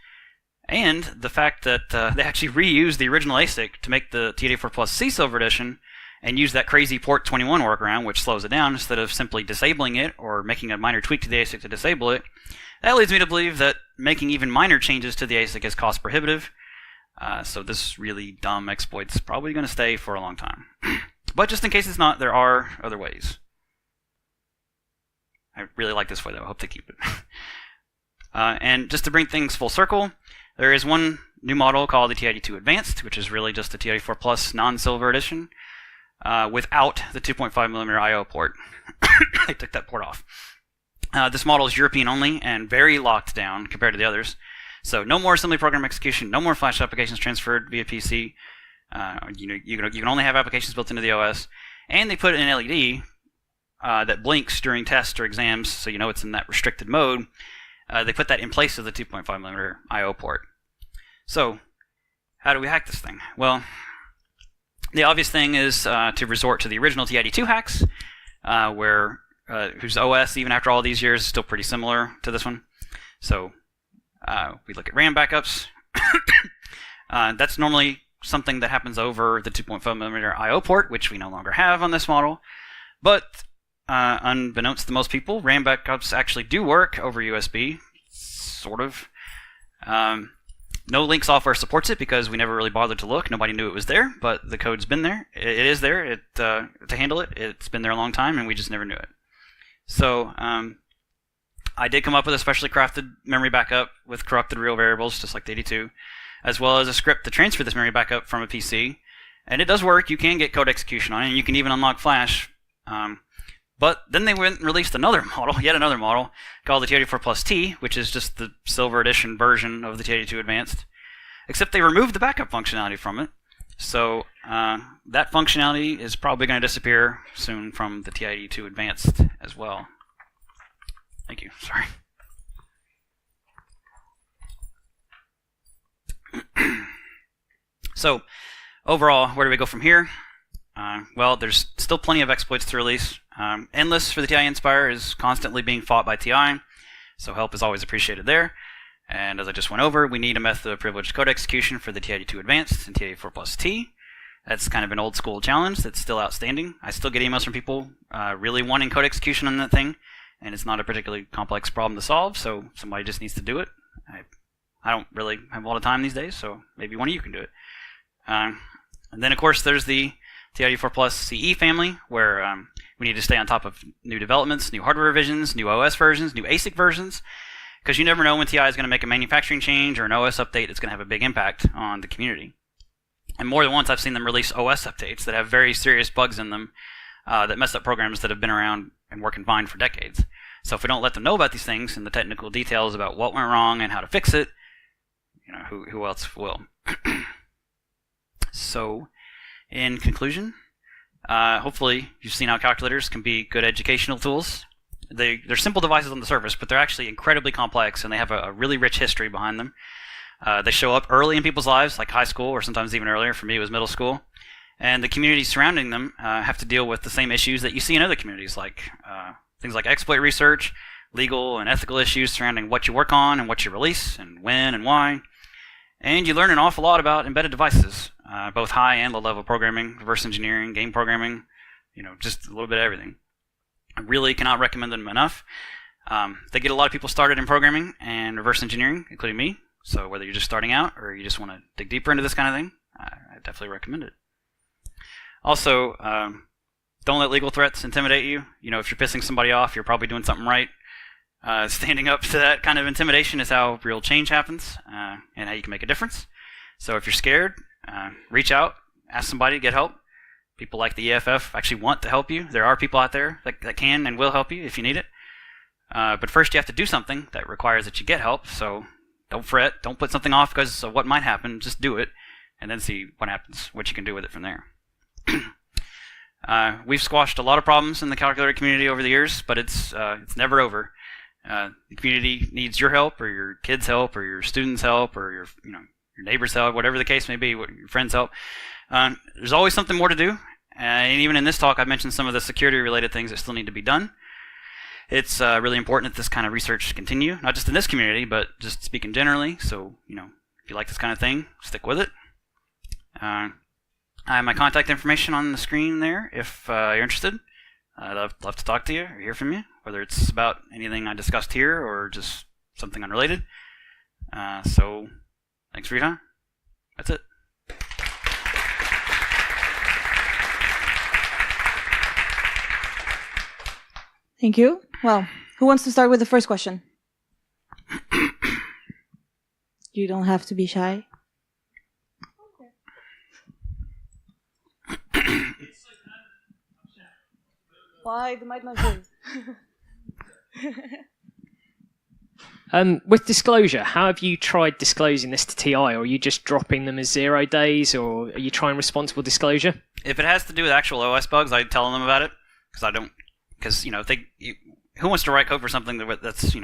And the fact that they actually reused the original ASIC to make the TI-84 Plus C Silver Edition, and use that crazy port 21 workaround, which slows it down, instead of simply disabling it or making a minor tweak to the ASIC to disable it. That leads me to believe that making even minor changes to the ASIC is cost prohibitive. So this really dumb exploit's probably going to stay for a long time. But just in case it's not, there are other ways. I really like this way, though. I hope they keep it. And just to bring things full circle, there is one new model called the TI-82 Advanced, which is really just the TI-84 Plus non-silver edition, without the 2.5mm I/O port. They took that port off. This model is European only and very locked down compared to the others. So no more assembly program execution, no more Flash applications transferred via PC. You can only have applications built into the OS. And they put an LED that blinks during tests or exams, so you know it's in that restricted mode. They put that in place of the 2.5mm I/O port. So how do we hack this thing? Well, the obvious thing is to resort to the original TI-82 hacks, whose OS, even after all these years, is still pretty similar to this one. So we look at RAM backups. That's normally something that happens over the 2.5mm I/O port, which we no longer have on this model. But unbeknownst to most people, RAM backups actually do work over USB, sort of. No Link software supports it because we never really bothered to look. Nobody knew it was there, but the code's been there. It is there to handle it. It's been there a long time, and we just never knew it. So I did come up with a specially crafted memory backup with corrupted real variables, just like the 82, as well as a script to transfer this memory backup from a PC. And it does work. You can get code execution on it, and you can even unlock Flash. But then they went and released another model, yet another model, called the TI-84 Plus T, which is just the silver edition version of the TI-82 Advanced. Except they removed the backup functionality from it. So that functionality is probably going to disappear soon from the TI-82 Advanced as well. Thank you. Sorry. So overall, where do we go from here? Well, there's still plenty of exploits to release. Endless for the TI-NSPIRE is constantly being fought by TI, so help is always appreciated there. And as I just went over, we need a method of privileged code execution for the TI-82 Advanced and TI-84 Plus T. That's kind of an old school challenge that's still outstanding. I still get emails from people really wanting code execution on that thing, and it's not a particularly complex problem to solve, so somebody just needs to do it. I don't really have a lot of time these days, so maybe one of you can do it. And then, of course, there's the TI-84 Plus CE family, where we need to stay on top of new developments, new hardware revisions, new OS versions, new ASIC versions, because you never know when TI is going to make a manufacturing change or an OS update that's going to have a big impact on the community. And more than once, I've seen them release OS updates that have very serious bugs in them that mess up programs that have been around and working fine for decades. So if we don't let them know about these things and the technical details about what went wrong and how to fix it, who else will? So, in conclusion, hopefully you've seen how calculators can be good educational tools. They're simple devices on the surface, but they're actually incredibly complex, and they have a really rich history behind them. They show up early in people's lives, like high school, or sometimes even earlier. For me, it was middle school. And the communities surrounding them have to deal with the same issues that you see in other communities, like things like exploit research, legal and ethical issues surrounding what you work on and what you release, and when and why. And you learn an awful lot about embedded devices, both high and low level programming, reverse engineering, game programming, just a little bit of everything. I really cannot recommend them enough. They get a lot of people started in programming and reverse engineering, including me. So whether you're just starting out or you just want to dig deeper into this kind of thing, I definitely recommend it. Also, don't let legal threats intimidate you. If you're pissing somebody off, you're probably doing something right. Standing up to that kind of intimidation is how real change happens and how you can make a difference. So if you're scared, reach out, ask somebody to get help. People like the EFF actually want to help you. There are people out there that can and will help you if you need it. But first you have to do something that requires that you get help. So don't fret. Don't put something off because of what might happen. Just do it and then see what happens, what you can do with it from there. We've squashed a lot of problems in the calculator community over the years, but it's never over. The community needs your help, or your kids' help, or your students' help, or your neighbors' help, whatever the case may be, your friends' help. There's always something more to do, and even in this talk, I mentioned some of the security-related things that still need to be done. It's really important that this kind of research continue, not just in this community, but just speaking generally. So, if you like this kind of thing, stick with it. I have my contact information on the screen there if you're interested. I'd love to talk to you or hear from you, whether it's about anything I discussed here or just something unrelated. So, thanks for your time. That's it. Thank you. Well, who wants to start with the first question? You don't have to be shy. Why the mic not good? With disclosure, how have you tried disclosing this to TI, or are you just dropping them as 0 days, or are you trying responsible disclosure? If it has to do with actual OS bugs, I tell them about it because who wants to write code for something that's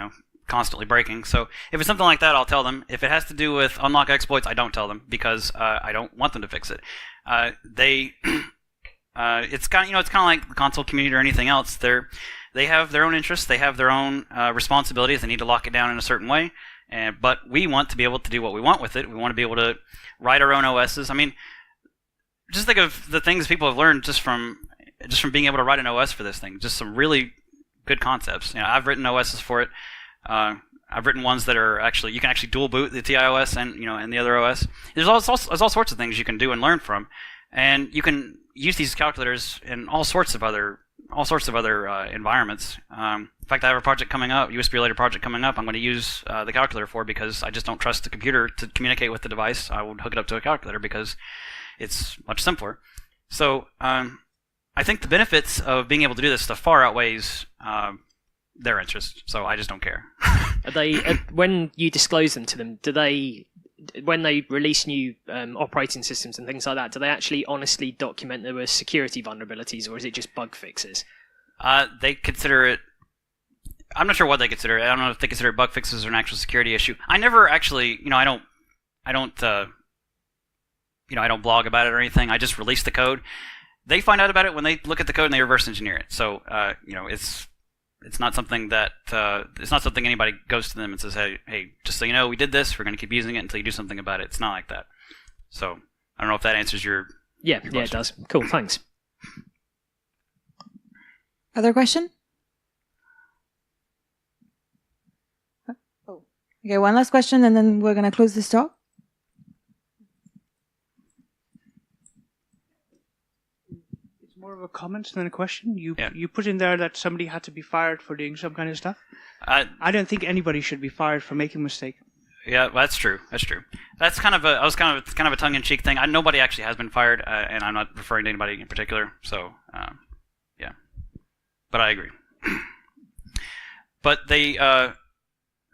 constantly breaking? So if it's something like that, I'll tell them. If it has to do with unlock exploits, I don't tell them because I don't want them to fix it. It's kind of like the console community or anything else. They have their own interests. They have their own responsibilities. They need to lock it down in a certain way. But we want to be able to do what we want with it. We want to be able to write our own OSs. I mean, just think of the things people have learned just from being able to write an OS for this thing. Just some really good concepts. I've written OSs for it. I've written ones that are you can actually dual boot the TiOS and the other OS. There's all sorts of things you can do and learn from, and you can use these calculators in all sorts of other environments. In fact, I have a project coming up, USB-related project coming up. I'm going to use the calculator for because I just don't trust the computer to communicate with the device. I would hook it up to a calculator because it's much simpler. So I I think the benefits of being able to do this stuff far outweighs their interest. So I just don't care. Are they when you disclose them to them? Do they, when they release new operating systems and things like that, do they actually honestly document there were security vulnerabilities, or is it just bug fixes? They consider it. I'm not sure what they consider it. I don't know if they consider it bug fixes or an actual security issue. I never actually, I don't blog about it or anything. I just release the code. They find out about it when they look at the code and they reverse engineer it. So, it's not something that it's not something anybody goes to them and says, hey, just so you know, we did this. We're going to keep using it until you do something about it. It's not like that. So, I don't know if that answers your question. It does. Cool, thanks. Other question? Oh, okay. One last question, and then we're gonna close this talk. More of a comment than a question. You put in there that somebody had to be fired for doing some kind of stuff. I don't think anybody should be fired for making a mistake. Yeah, that's true. That's true. That's kind of a tongue-in-cheek thing. Nobody actually has been fired, and I'm not referring to anybody in particular. So, yeah. But I agree. But they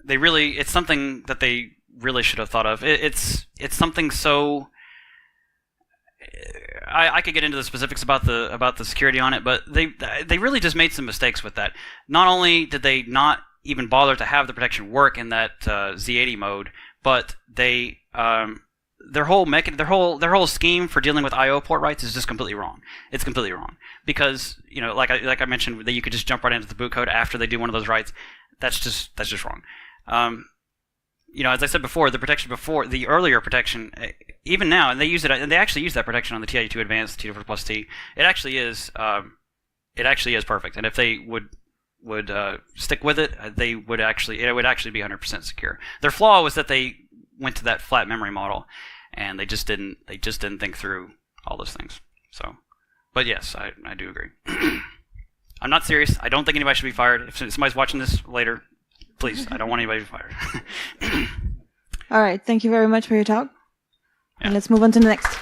really, it's something that they really should have thought of. It's something so. I could get into the specifics about the security on it, but they really just made some mistakes with that. Not only did they not even bother to have the protection work in that Z80 mode, but they their whole scheme for dealing with I/O port writes is just completely wrong. It's completely wrong because like I mentioned that you could just jump right into the boot code after they do one of those writes. That's just wrong. As I said before, the protection before the earlier protection, even now, and they actually use that protection on the TI-2 Advanced, TI-4 Plus T. It actually is perfect. And if they would stick with it, it would actually be 100% secure. Their flaw was that they went to that flat memory model, and they just didn't think through all those things. So, but yes, I do agree. I'm not serious. I don't think anybody should be fired. If somebody's watching this later, please, I don't want anybody to be fired. All right. Thank you very much for your talk. And let's move on to the next.